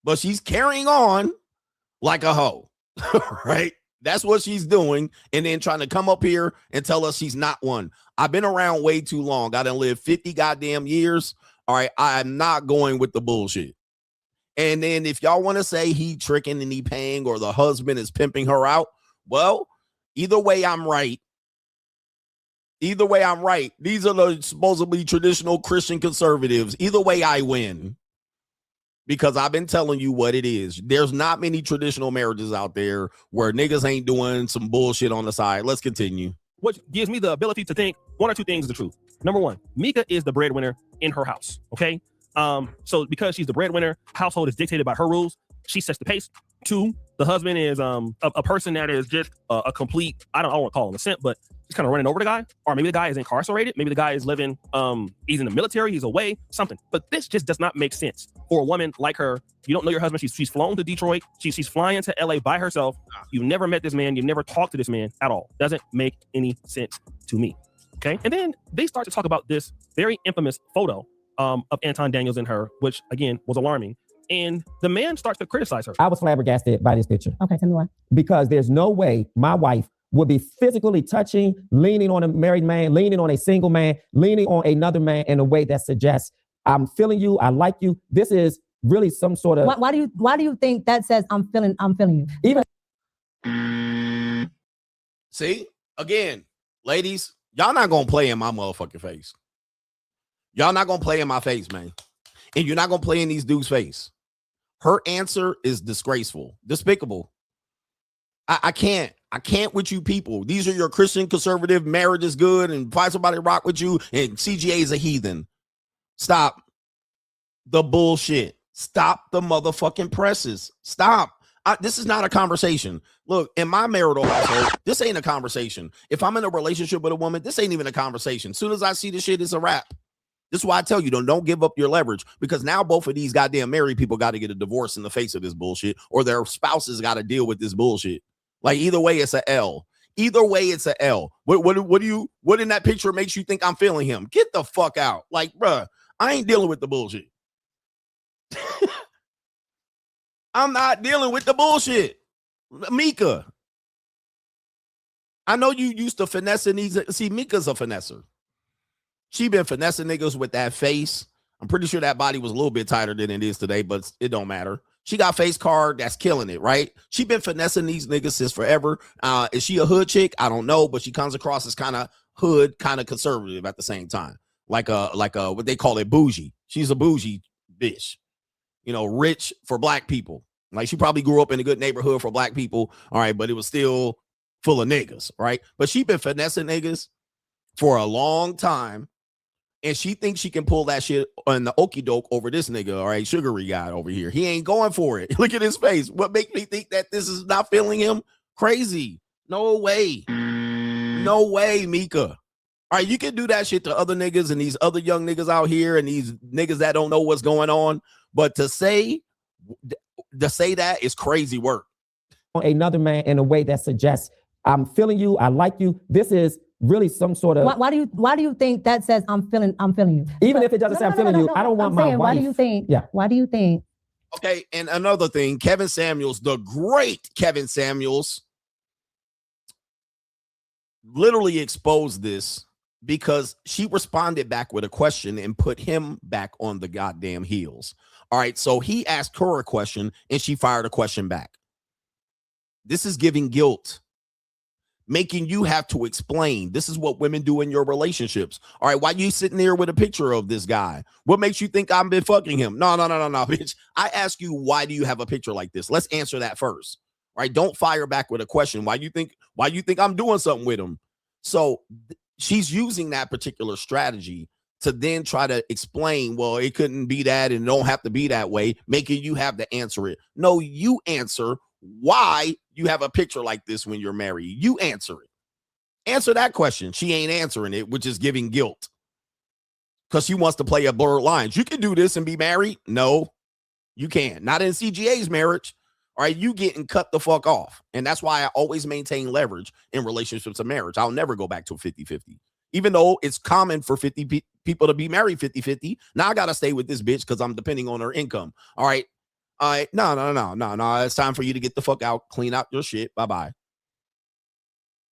But she's carrying on like a hoe. Right? That's what she's doing, and then trying to come up here and tell us she's not one. I've been around way too long. I done lived 50 goddamn years. All right, I'm not going with the bullshit. And then if y'all want to say he tricking and he paying, or the husband is pimping her out, well, either way, I'm right. Either way, I'm right. These are the supposedly traditional Christian conservatives. Either way, I win. Because I've been telling you what it is. There's not many traditional marriages out there where niggas ain't doing some bullshit on the side. Let's continue. Which gives me the ability to think one or two things is the truth. Number one, Micca is the breadwinner in her house. Okay. So because she's the breadwinner, household is dictated by her rules. She sets the pace. 2, the husband is a person that is just a complete, I don't want to call him a simp, but he's kind of running over the guy. Or maybe the guy is incarcerated. Maybe the guy is living, he's in the military, he's away, something. But this just does not make sense for a woman like her. You don't know your husband. She's flown to Detroit. She's flying to LA by herself. You've never met this man. You've never talked to this man at all. Doesn't make any sense to me. Okay. And then they start to talk about this very infamous photo of Anton Daniels and her, which again was alarming. And the man starts to criticize her. I was flabbergasted by this picture. Okay, tell me why. Because there's no way my wife would be physically touching, leaning on a married man, leaning on a single man, leaning on another man in a way that suggests I'm feeling you, I like you. This is really some sort of. Why do you think that says I'm feeling you? Even. See, again, ladies, y'all not gonna play in my motherfucking face. Y'all not gonna play in my face, man. And you're not gonna play in these dudes' face. Her answer is disgraceful, despicable. I can't with you people. These are your Christian conservative, marriage is good, and find somebody to rock with you, and CGA is a heathen. Stop the bullshit. Stop the motherfucking presses. Stop. This is not a conversation. Look, in my marital household, this ain't a conversation. If I'm in a relationship with a woman, this ain't even a conversation. As soon as I see this shit, it's a wrap. This is why I tell you, don't give up your leverage, because now both of these goddamn married people got to get a divorce in the face of this bullshit, or their spouses got to deal with this bullshit. Like, either way, it's a L. Either way, it's a L. What in that picture makes you think I'm feeling him? Get the fuck out. Like, bruh, I ain't dealing with the bullshit. I'm not dealing with the bullshit. Micca, I know you used to finessing these. See, Micca's a finesser. She been finessing niggas with that face. I'm pretty sure that body was a little bit tighter than it is today, but it don't matter. She got face card that's killing it, right? She been finessing these niggas since forever. Is she a hood chick? I don't know, but she comes across as kind of hood, kind of conservative at the same time. Like a what they call it, bougie. She's a bougie bitch. You know, rich for black people. Like, she probably grew up in a good neighborhood for black people. All right, but it was still full of niggas, right? But she been finessing niggas for a long time. And she thinks she can pull that shit on the okie doke over this nigga, all right, sugary guy over here. He ain't going for it. Look at his face. What makes me think that this is not feeling him? Crazy. No way. No way, Micca. All right, you can do that shit to other niggas and these other young niggas out here and these niggas that don't know what's going on. But to say that is crazy work. Another man in a way that suggests, I'm feeling you, I like you. This is really some sort of. Why do you think that says I'm feeling you? Even if it doesn't say I'm feeling you, I don't want my wife. Why do you think? Yeah. Why do you think? Okay, and another thing, Kevin Samuels, the great Kevin Samuels, literally exposed this because she responded back with a question and put him back on the goddamn heels. All right, so he asked her a question and she fired a question back. This is giving guilt, making you have to explain. This is what women do in your relationships. All right, why you sitting there with a picture of this guy? What makes you think I've been fucking him? No, bitch. I ask you, why do you have a picture like this? Let's answer that first. All right, don't fire back with a question. Why you think I'm doing something with him? So she's using that particular strategy to then try to explain, well, it couldn't be that and it don't have to be that way, making you have to answer it. No, you answer why you have a picture like this when you're married. You answer it. Answer that question. She ain't answering it, which is giving guilt. Because she wants to play a blurred lines. You can do this and be married. No, you can't. Not in CGA's marriage. All right, you getting cut the fuck off. And that's why I always maintain leverage in relationships and marriage. I'll never go back to a 50-50. Even though it's common for 50 people to be married 50-50. Now I got to stay with this bitch because I'm depending on her income. All right. No. It's time for you to get the fuck out, clean out your shit. Bye-bye.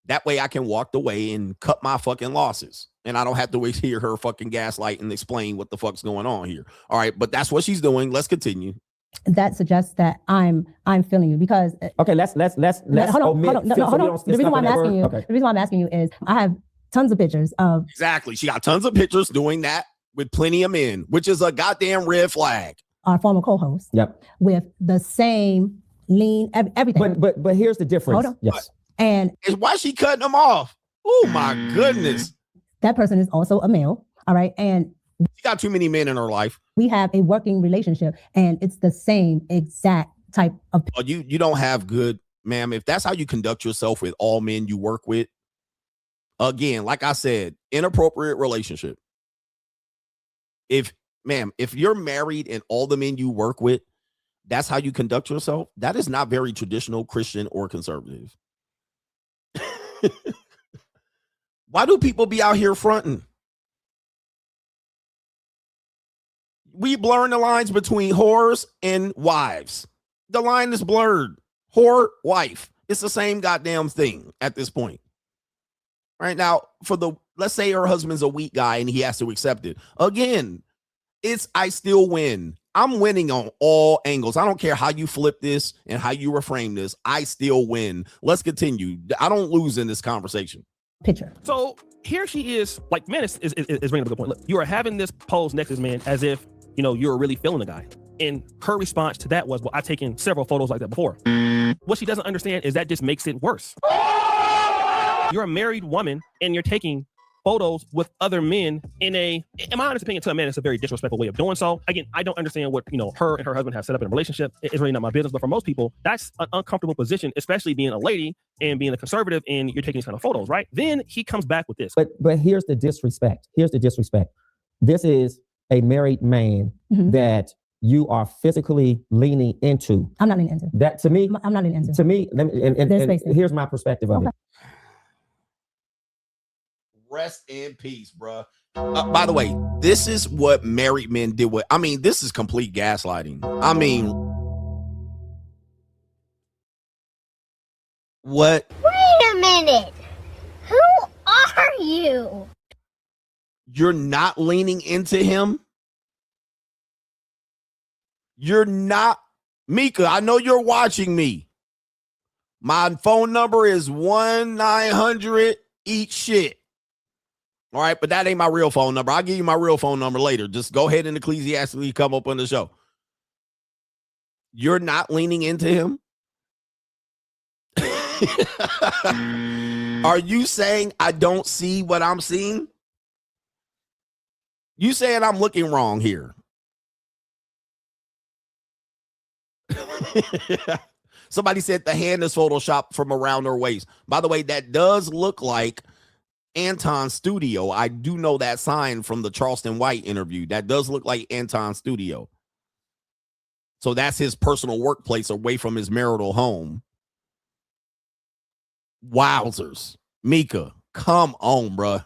That way I can walk away and cut my fucking losses. And I don't have to hear her fucking gaslight and explain what the fuck's going on here. All right. But that's what she's doing. Let's continue. That suggests that I'm feeling you because. Okay. Let's hold on. The reason why I'm asking you is I have tons of pictures of. Exactly. She got tons of pictures doing that with plenty of men, which is a goddamn red flag. Our former co-host. Yep. With the same lean, everything. But here's the difference. Hold on. Yes. And why is she cutting them off? Oh my goodness. That person is also a male. All right. And she got too many men in her life. We have a working relationship and it's the same exact type of. Oh, you don't have good, ma'am. If that's how you conduct yourself with all men you work with, again, like I said, inappropriate relationship. If you're married and all the men you work with, that's how you conduct yourself, that is not very traditional Christian or conservative. Why do people be out here fronting? We blurring the lines between whores and wives. The line is blurred. Whore, wife. It's the same goddamn thing at this point. Right now, let's say her husband's a weak guy and he has to accept it. Again, I still win. I'm winning on all angles. I don't care how you flip this and how you reframe this. I still win. Let's continue. I don't lose in this conversation. Picture. So here she is, like, man, is bringing up a good point. Look, you are having this pose next to this man as if, you're really feeling the guy. And her response to that was, well, I've taken several photos like that before. What she doesn't understand is that just makes it worse. You're a married woman and you're taking photos with other men in my honest opinion, to a man, it's a very disrespectful way of doing so. Again, I don't understand what, her and her husband have set up in a relationship. It's really not my business. But for most people, that's an uncomfortable position, especially being a lady and being a conservative and you're taking these kind of photos, right? Then he comes back with this. But here's the disrespect. This is a married man that you are physically leaning into. I'm not leaning into. That to me, I'm not leaning into. To me, and here's my perspective of it. Rest in peace, bruh. By the way, this is what married men did with. I mean, this is complete gaslighting. I mean, what? Wait a minute. Who are you? You're not leaning into him? You're not. Micca, I know you're watching me. My phone number is 1-900-EAT-SHIT. All right, but that ain't my real phone number. I'll give you my real phone number later. Just go ahead and ecclesiastically come up on the show. You're not leaning into him? Are you saying I don't see what I'm seeing? You saying I'm looking wrong here? Somebody said the hand is photoshopped from around her waist. By the way, that does look like Anton's studio. I do know that sign from the Charleston White interview. That does look like Anton's studio. So that's his personal workplace away from his marital home. Wowzers. Micca, come on, bruh.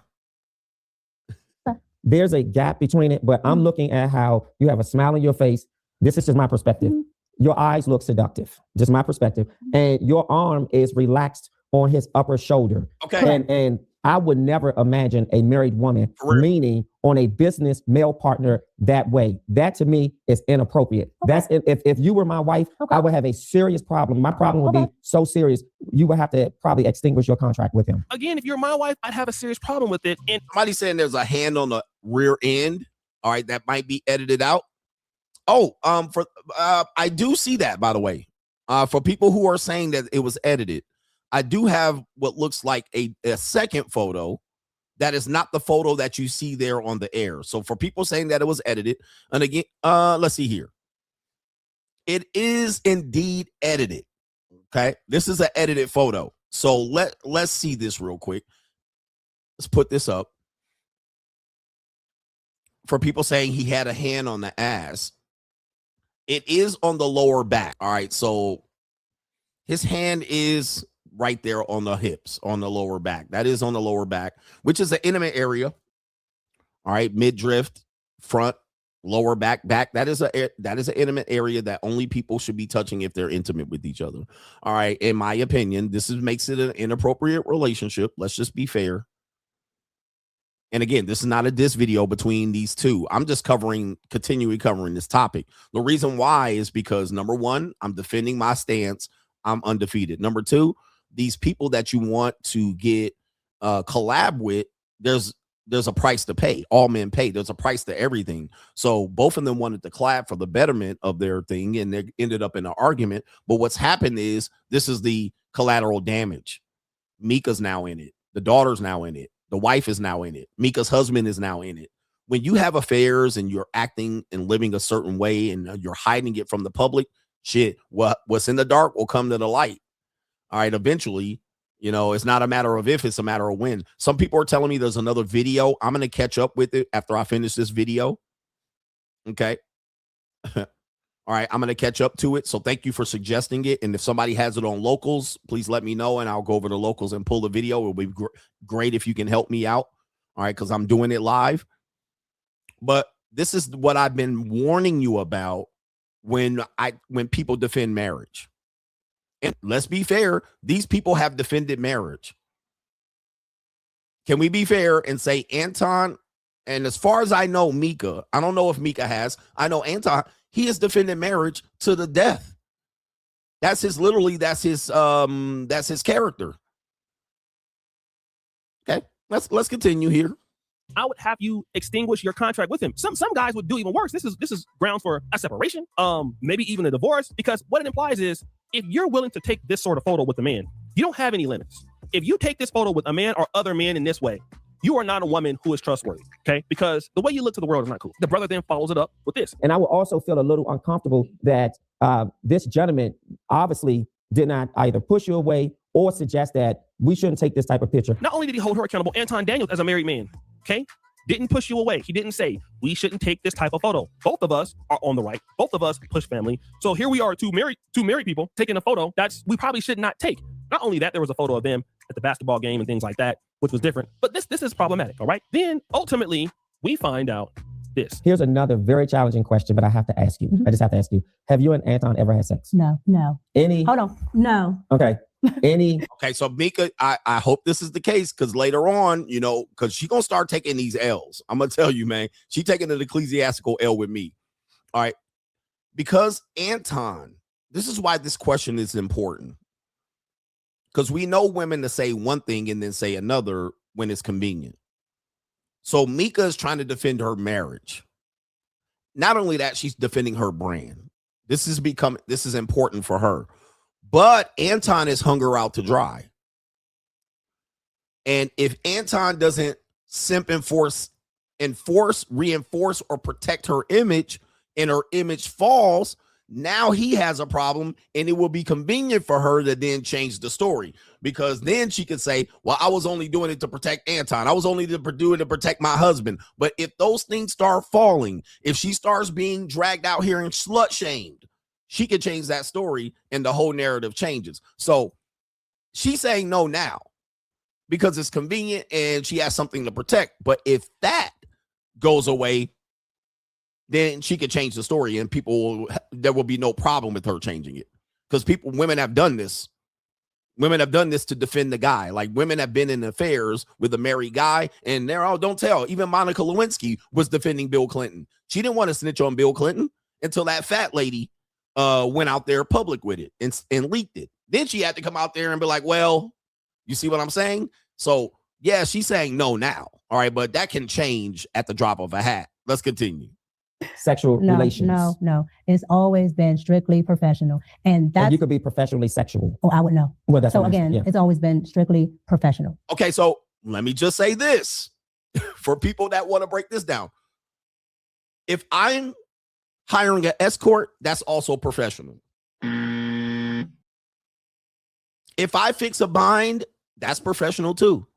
There's a gap between it, but I'm looking at how you have a smile on your face. This is just my perspective. Your eyes look seductive. Just my perspective. And your arm is relaxed on his upper shoulder. Okay. And I would never imagine a married woman leaning on a business male partner that way. That to me is inappropriate. That's if you were my wife, I would have a serious problem. My problem would be so serious, you would have to probably extinguish your contract with him. Again, if you're my wife, I'd have a serious problem with it. And somebody's saying there's a hand on the rear end. All right, that might be edited out. Oh, I do see that, by the way. For people who are saying that it was edited, I do have what looks like a second photo that is not the photo that you see there on the air. So for people saying that it was edited, and again, let's see here. It is indeed edited. Okay, this is an edited photo. So let's see this real quick. Let's put this up. For people saying he had a hand on the ass, it is on the lower back. All right, so his hand is right there on the hips, on the lower back. That is on the lower back, which is an intimate area. All right, midriff, front, lower back. That is an intimate area that only people should be touching if they're intimate with each other. All right, in my opinion, makes it an inappropriate relationship. Let's just be fair. And again, this is not a diss video between these two. I'm just continually covering this topic. The reason why is because, number one, I'm defending my stance. I'm undefeated. Number two, these people that you want to get collab with, there's a price to pay. All men pay. There's a price to everything. So both of them wanted to collab for the betterment of their thing, and they ended up in an argument. But what's happened is this is the collateral damage. Micca's now in it. The daughter's now in it. The wife is now in it. Micca's husband is now in it. When you have affairs and you're acting and living a certain way and you're hiding it from the public, shit, what's in the dark will come to the light. All right, eventually, it's not a matter of if, it's a matter of when. Some people are telling me there's another video. I'm going to catch up with it after I finish this video. Okay. All right, I'm going to catch up to it. So thank you for suggesting it. And if somebody has it on locals, please let me know and I'll go over to locals and pull the video. It'll be great if you can help me out. All right, because I'm doing it live. But this is what I've been warning you about when people defend marriage. And let's be fair, these people have defended marriage. Can we be fair and say Anton, and as far as I know, Micca, I don't know if Micca has, I know Anton, he has defended marriage to the death. That's his character. Okay, let's continue here. I would have you extinguish your contract with him. Some guys would do even worse. This is grounds for a separation, maybe even a divorce, because what it implies is if you're willing to take this sort of photo with a man, you don't have any limits. If you take this photo with a man or other men in this way, you are not a woman who is trustworthy, okay? Because the way you look to the world is not cool. The brother then follows it up with this. And I would also feel a little uncomfortable that this gentleman obviously did not either push you away or suggest that we shouldn't take this type of picture. Not only did he hold her accountable, Anton Daniels, as a married man, okay, didn't push you away. He didn't say, we shouldn't take this type of photo. Both of us are on the right. Both of us push family. So here we are, two married people taking a photo that's we probably should not take. Not only that, there was a photo of them at the basketball game and things like that, which was different. But this is problematic, all right? Then ultimately, we find out this. Here's another very challenging question, but I have to ask you. I just have to ask you. Have you and Anton ever had sex? No. Any? Hold on. No. Okay. Any? Okay, so Micca, I hope this is the case, because later on, you know, because she's gonna start taking these L's. I'm gonna tell you, man, she taking an ecclesiastical L with me. All right, because Anton, this is why this question is important, because we know women to say one thing and then say another when it's convenient. So Micca is trying to defend her marriage. Not only that, she's defending her brand. This is important for her. But Anton has hung her out to dry. And if Anton doesn't reinforce, or protect her image, and her image falls, now he has a problem, and it will be convenient for her to then change the story, because then she could say, well, I was only doing it to protect Anton. I was only doing it to protect my husband. But if those things start falling, if she starts being dragged out here and slut shamed, she could change that story and the whole narrative changes. So she's saying no now because it's convenient and she has something to protect. But if that goes away, then she could change the story and there will be no problem with her changing it. Because women have done this. Women have done this to defend the guy. Like, women have been in affairs with a married guy, and they're all, don't tell. Even Monica Lewinsky was defending Bill Clinton. She didn't want to snitch on Bill Clinton until that fat lady went out there public with it and leaked it. Then she had to come out there and be like, well, you see what I'm saying? So yeah, she's saying no now. All right, but that can change at the drop of a hat. Let's continue. Sexual relations. No. It's always been strictly professional. And you could be professionally sexual. Oh, I would know. Well, that's so again, it's always been strictly professional. Okay, so let me just say this for people that want to break this down. If I'm hiring an escort, that's also professional. If I fix a bind, that's professional too.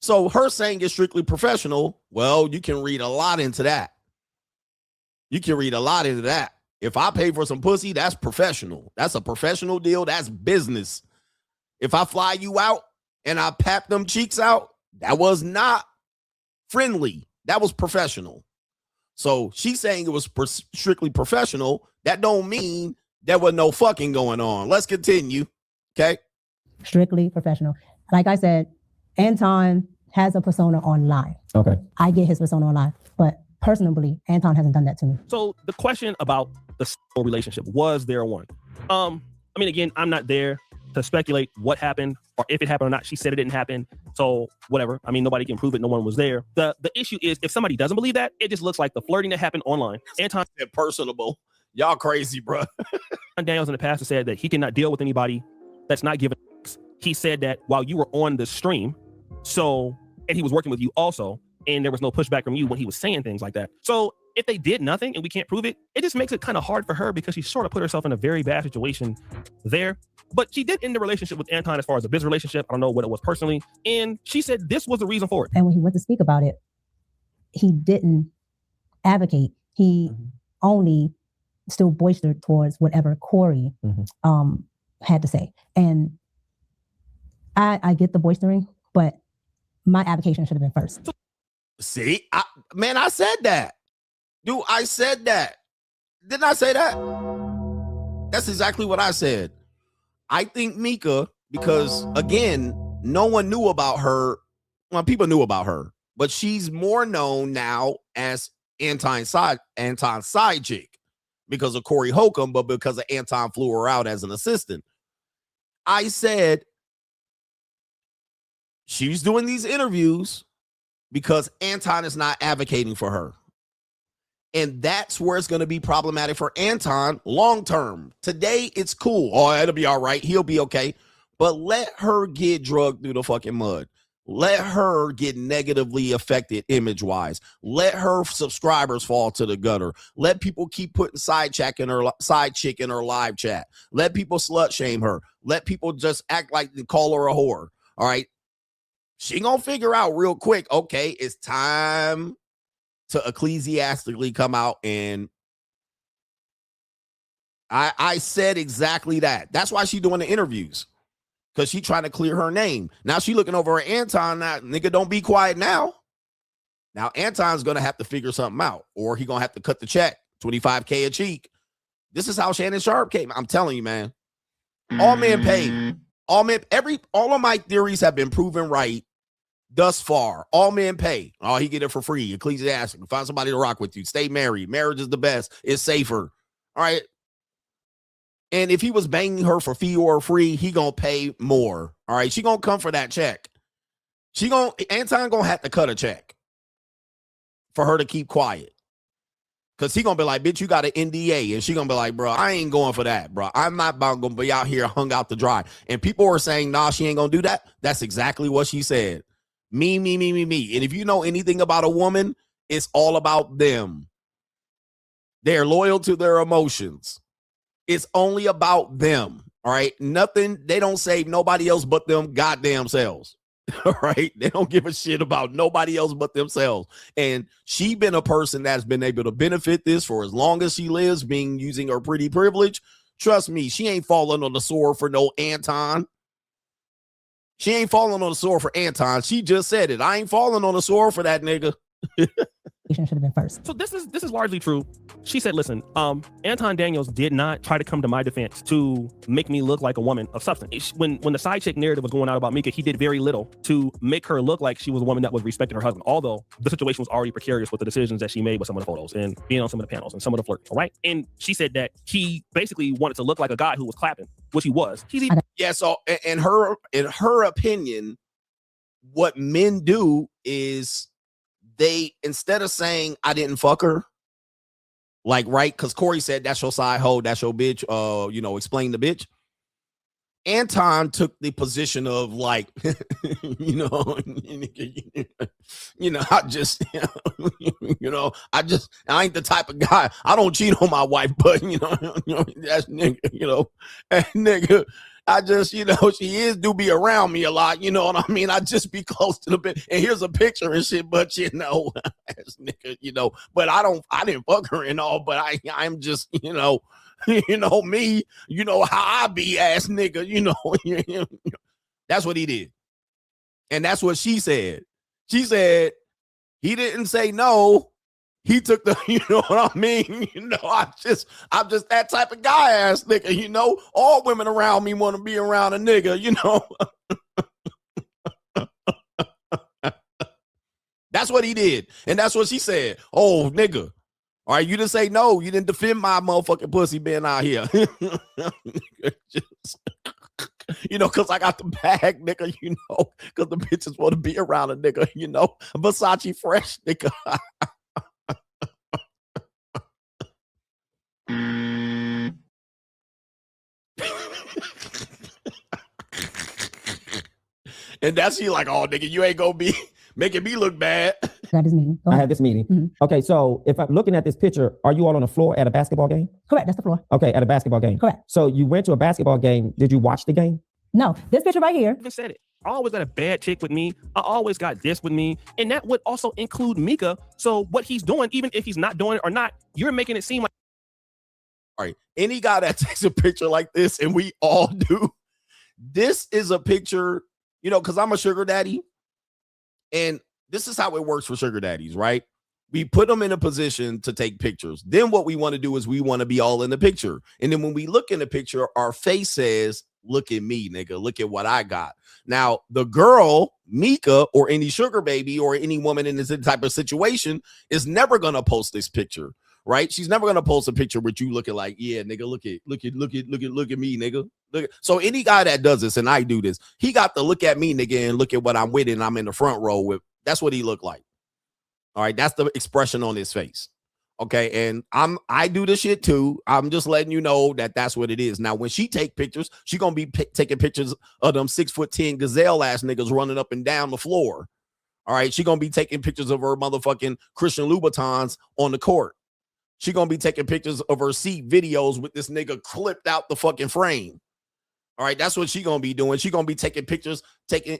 So her saying it's strictly professional, well, you can read a lot into that. If I pay for some pussy, that's professional. That's a professional deal. That's business. If I fly you out and I pap them cheeks out, that was not friendly. That was professional. So she's saying it was strictly professional. That don't mean there was no fucking going on. Let's continue. Okay. Strictly professional. Like I said, Anton has a persona online. Okay. I get his persona online, but personally, Anton hasn't done that to me. So the question about the relationship, was there one? I mean, again, I'm not there to speculate what happened or if it happened or not. She said it didn't happen. So whatever. I mean, nobody can prove it. No one was there. The issue is, if somebody doesn't believe that, it just looks like the flirting that happened online. Anton said personable. Y'all crazy, bro. Daniels in the past has said that he cannot deal with anybody that's not giving. He said that while you were on the stream, and he was working with you also, and there was no pushback from you when he was saying things like that. So if they did nothing and we can't prove it, it just makes it kind of hard for her, because she sort of put herself in a very bad situation there. But she did end the relationship with Anton as far as a business relationship. I don't know what it was personally. And she said this was the reason for it. And when he went to speak about it, he didn't advocate. He only still boistered towards whatever Corey had to say. And I get the boistering, but my advocation should have been first. See, I said that. Dude, I said that. Didn't I say that? That's exactly what I said. I think Micca, because again, no one knew about her. Well, people knew about her, but she's more known now as Anton's side chick because of Corey Holcomb, but because of Anton flew her out as an assistant. I said she's doing these interviews because Anton is not advocating for her. And that's where it's going to be problematic for Anton long term. Today, it's cool. Oh, it'll be all right. He'll be okay. but let her get drugged through the fucking mud. Let her get negatively affected image-wise. Let her subscribers fall to the gutter. Let people keep putting side chick in her live chat. Let people slut shame her. Let people just act like they call her a whore. All right. She gonna figure out real quick, okay, it's time to ecclesiastically come out, and I said exactly that. That's why she's doing the interviews, because she trying to clear her name. Now she looking over at Anton. Now, nigga, don't be quiet now. Now Anton's gonna have to figure something out, or he gonna have to cut the check, $25K a cheek. This is how Shannon Sharp came. I'm telling you, man. All men pay. All of my theories have been proven right thus far. All men pay. Oh, he get it for free. Ecclesiastic. Find somebody to rock with you. Stay married. Marriage is the best. It's safer. All right. And if he was banging her for fee or free, he gonna pay more. All right. She gonna come for that check. Anton gonna have to cut a check for her to keep quiet. Cause he gonna be like, bitch, you got an NDA. And she gonna be like, bro, I ain't going for that, bro. I'm not about gonna be out here hung out to dry. And people are saying, nah, she ain't gonna do that. That's exactly what she said. Me. And if you know anything about a woman, it's all about them. They're loyal to their emotions. It's only about them. All right. Nothing. They don't save nobody else but them goddamn selves. All right. They don't give a shit about nobody else but themselves. And she been a person that's been able to benefit this for as long as she lives, using her pretty privilege. Trust me, she ain't falling on the sword for no Anton. She ain't falling on the sword for Anton. She just said it. I ain't falling on the sword for that nigga. Should have been first. So this is largely true. She said, listen, Anton Daniels did not try to come to my defense to make me look like a woman of substance. When the side chick narrative was going out about Micca, he did very little to make her look like she was a woman that was respecting her husband, although the situation was already precarious with the decisions that she made with some of the photos and being on some of the panels and some of the flirting, all right? And she said that he basically wanted to look like a guy who was clapping, which he was. Yeah, so in her opinion, what men do is they, instead of saying I didn't fuck her, like, right, because Corey said that's your side hoe, that's your bitch, explain the bitch. Anton took the position of like, I ain't the type of guy. I don't cheat on my wife, but that's nigga, and nigga, I just, she do be around me a lot, you know what I mean? I just be close to the bit, and here's a picture and shit, but as nigga, but I didn't fuck her and all, but I'm just, me, how I be ass nigga, that's what he did. And that's what she said. She said he didn't say no. He took the, you know what I mean? I'm just that type of guy ass nigga, all women around me want to be around a nigga, That's what he did. And that's what she said. Oh, nigga. All right, you didn't say no. You didn't defend my motherfucking pussy being out here. Because I got the bag, nigga, because the bitches want to be around a nigga, Versace fresh, nigga. And that's you like, oh, nigga, you ain't gonna be making me look bad. Got this meeting. I had this meeting. Mm-hmm. Okay, so if I'm looking at this picture, are you all on the floor at a basketball game? Correct, that's the floor. Okay, at a basketball game. Correct. So you went to a basketball game. Did you watch the game? No, this picture right here. I even said it. I always got a bad chick with me. I always got this with me. And that would also include Micca. So what he's doing, even if he's not doing it or not, you're making it seem like. All right, any guy that takes a picture like this, and we all do, this is a picture, because I'm a sugar daddy. And this is how it works for sugar daddies, right? We put them in a position to take pictures. Then what we want to do is we want to be all in the picture. And then when we look in the picture, our face says, look at me, nigga. Look at what I got. Now, the girl, Micca, or any sugar baby or any woman in this type of situation is never going to post this picture, right? She's never going to post a picture with you looking like, yeah, nigga, look at me, nigga. So any guy that does this, and I do this, he got to look at me, nigga, and look at what I'm with, and I'm in the front row with. That's what he looked like. All right, that's the expression on his face. Okay, and I do the shit too. I'm just letting you know that that's what it is. Now, when she take pictures, she gonna be taking pictures of them 6'10" gazelle ass niggas running up and down the floor. All right, she gonna be taking pictures of her motherfucking Christian Louboutins on the court. She gonna be taking pictures of her seat videos with this nigga clipped out the fucking frame. All right, that's what she gonna be doing. She gonna be taking pictures,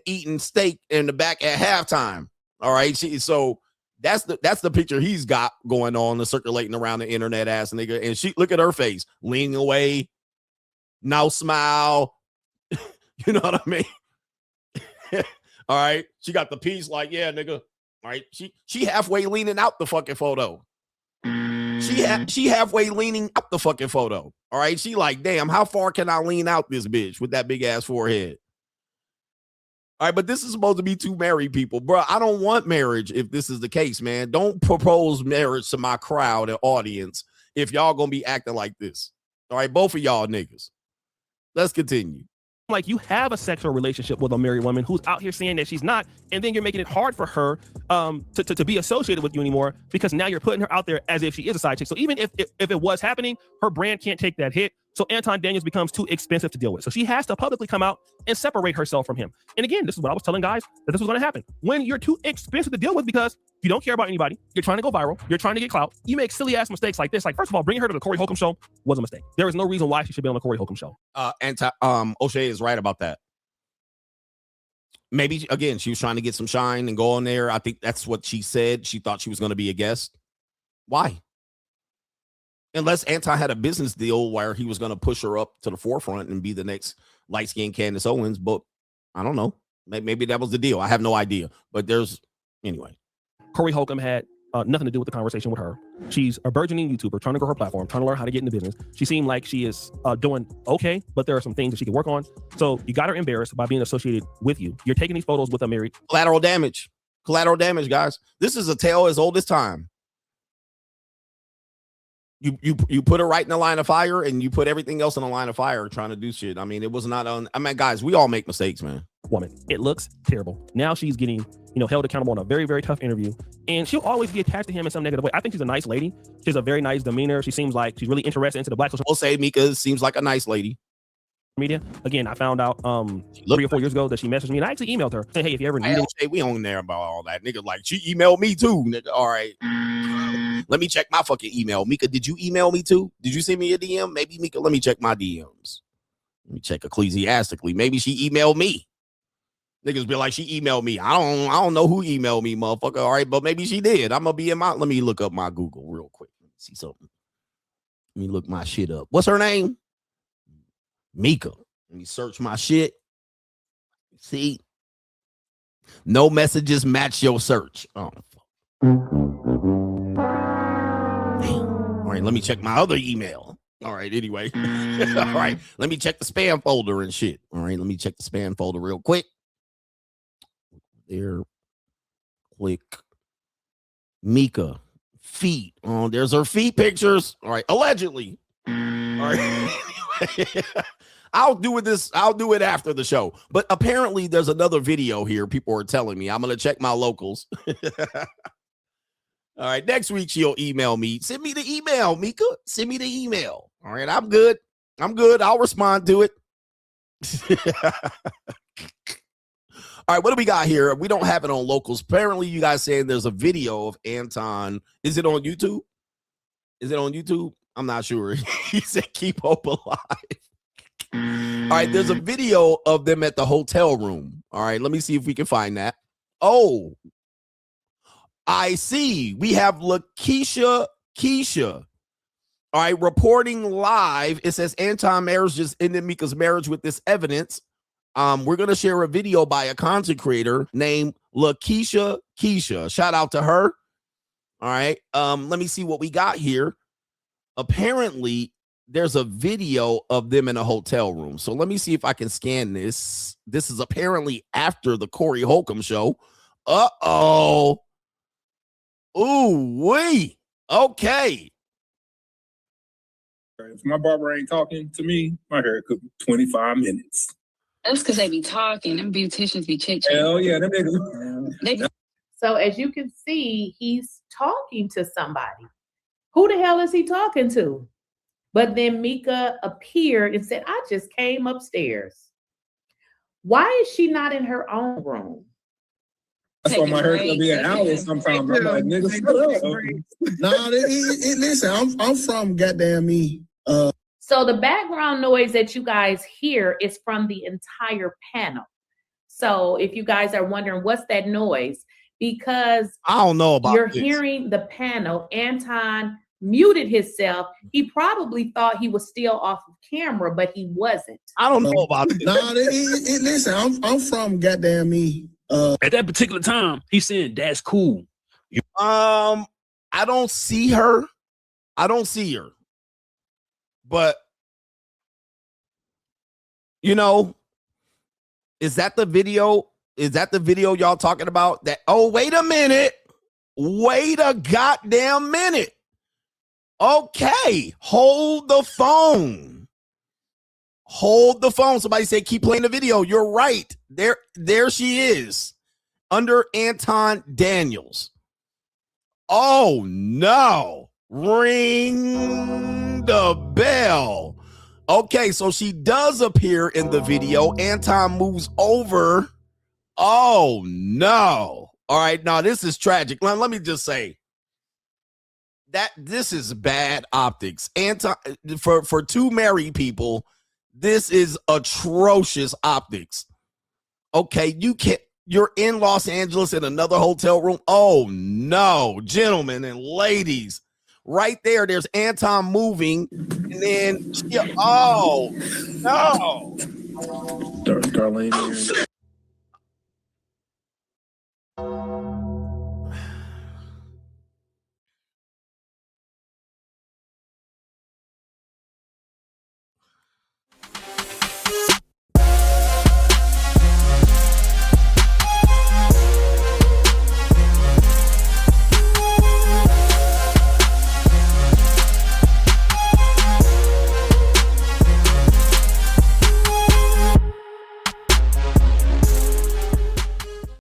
eating steak in the back at halftime. All right, so. That's the picture he's got going on and circulating around the internet, ass nigga. And she look at her face, leaning away, no smile. You know what I mean? All right. She got the piece like, yeah, nigga. All right. She halfway leaning out the fucking photo. She halfway leaning out the fucking photo. All right. She like, damn, how far can I lean out this bitch with that big ass forehead? All right, but this is supposed to be two married people. Bro, I don't want marriage if this is the case, man. Don't propose marriage to my crowd and audience if y'all gonna be acting like this. All right, both of y'all niggas. Let's continue. Like, you have a sexual relationship with a married woman who's out here saying that she's not, and then you're making it hard for her to be associated with you anymore because now you're putting her out there as if she is a side chick. So even if it was happening, her brand can't take that hit. So Anton Daniels becomes too expensive to deal with. So she has to publicly come out and separate herself from him. And again, this is what I was telling guys, that this was going to happen. When you're too expensive to deal with because you don't care about anybody, you're trying to go viral, you're trying to get clout, you make silly ass mistakes like this. Like, first of all, bringing her to the Corey Holcomb show was a mistake. There is no reason why she should be on the Corey Holcomb show. O'Shea is right about that. Maybe, again, she was trying to get some shine and go on there. I think that's what she said. She thought she was going to be a guest. Why? Unless Anton had a business deal where he was going to push her up to the forefront and be the next light-skinned Candace Owens, but I don't know. Maybe that was the deal. I have no idea. But anyway. Corey Holcomb had nothing to do with the conversation with her. She's a burgeoning YouTuber, trying to grow her platform, trying to learn how to get into business. She seemed like she is doing okay, but there are some things that she can work on. So you got her embarrassed by being associated with you. You're taking these photos with a married. Collateral damage, guys. This is a tale as old as time. You put her right in the line of fire, and you put everything else in the line of fire trying to do shit. I mean, it was not on. I mean, guys, we all make mistakes, man. Woman, it looks terrible. Now she's getting, held accountable in a very, very tough interview, and she'll always be attached to him in some negative way. I think she's a nice lady. She has a very nice demeanor. She seems like she's really interested into the black social. We'll say Micca seems like a nice lady. Media. Again, I found out 3 or 4 years ago that she messaged me, and I actually emailed her saying, hey, if you ever need it. We on there about all that. Nigga, like, she emailed me too. Nigga, all right. Let me check my fucking email. Micca, did you email me too? Did you send me a DM? Maybe, Micca, let me check my DMs. Let me check ecclesiastically. Maybe she emailed me. Niggas be like, she emailed me. I don't know who emailed me, motherfucker. All right, but maybe she did. I'm gonna be in let me look up my Google real quick. Let me see something. Let me look my shit up. What's her name? Micca. Let me search my shit. See? No messages match your search. Oh, fuck. Damn. All right, let me check my other email. All right, anyway. All right, let me check the spam folder and shit. All right, let me check the spam folder real quick. There. Click. Micca. Feet. Oh, there's her feet pictures. All right, allegedly. All right. I'll do it after the show. But apparently there's another video here. People are telling me. I'm going to check my locals. All right. Next week, she'll email me. Send me the email, Micca. Send me the email. All right. I'm good. I'll respond to it. All right. What do we got here? We don't have it on locals. Apparently, you guys saying there's a video of Anton. Is it on YouTube? I'm not sure. He said, keep hope alive. All right, there's a video of them at the hotel room. All right, let me see if we can find that. Oh, I see. We have Keisha. All right, reporting live. It says Anton marriage just ended Micca's marriage with this evidence. We're gonna share a video by a content creator named Keisha. Shout out to her. All right. Let me see what we got here. Apparently, there's a video of them in a hotel room. So let me see if I can scan this. This is apparently after the Corey Holcomb show. Uh-oh. Ooh, wait. Okay. If my barber ain't talking to me, my hair could be 25 minutes. That's because they be talking. Them beauticians be chit-chatting. Hell yeah, them niggas. So as you can see, he's talking to somebody. Who the hell is he talking to? But then Micca appeared and said, I just came upstairs. Why is she not in her own room? That's why my haircut be an hour sometimes. I'm like, nigga, shut up. Nah, listen, I'm from goddamn me. So the background noise that you guys hear is from the entire panel. So if you guys are wondering what's that noise, because I don't know about you're this. hearing the panel, Anton muted himself. He probably thought he was still off of camera, but he wasn't. I don't know about this. Nah, listen, I'm from goddamn me. At that particular time, he's saying that's cool. I don't see her. But you know, is that the video? Is that the video y'all talking about? That wait a minute. Wait a goddamn minute. Okay, hold the phone. Hold the phone. Somebody said keep playing the video. You're right. There she is. Under Anton Daniels. Oh no. Ring the bell. Okay, so she does appear in the video. Anton moves over. Oh no. All right, now this is tragic. Let me just say that this is bad optics. Anton, for two married people, this is atrocious optics. Okay, you're in Los Angeles in another hotel room. Oh no, gentlemen and ladies. Right there's Anton moving, and then oh no. Darlene.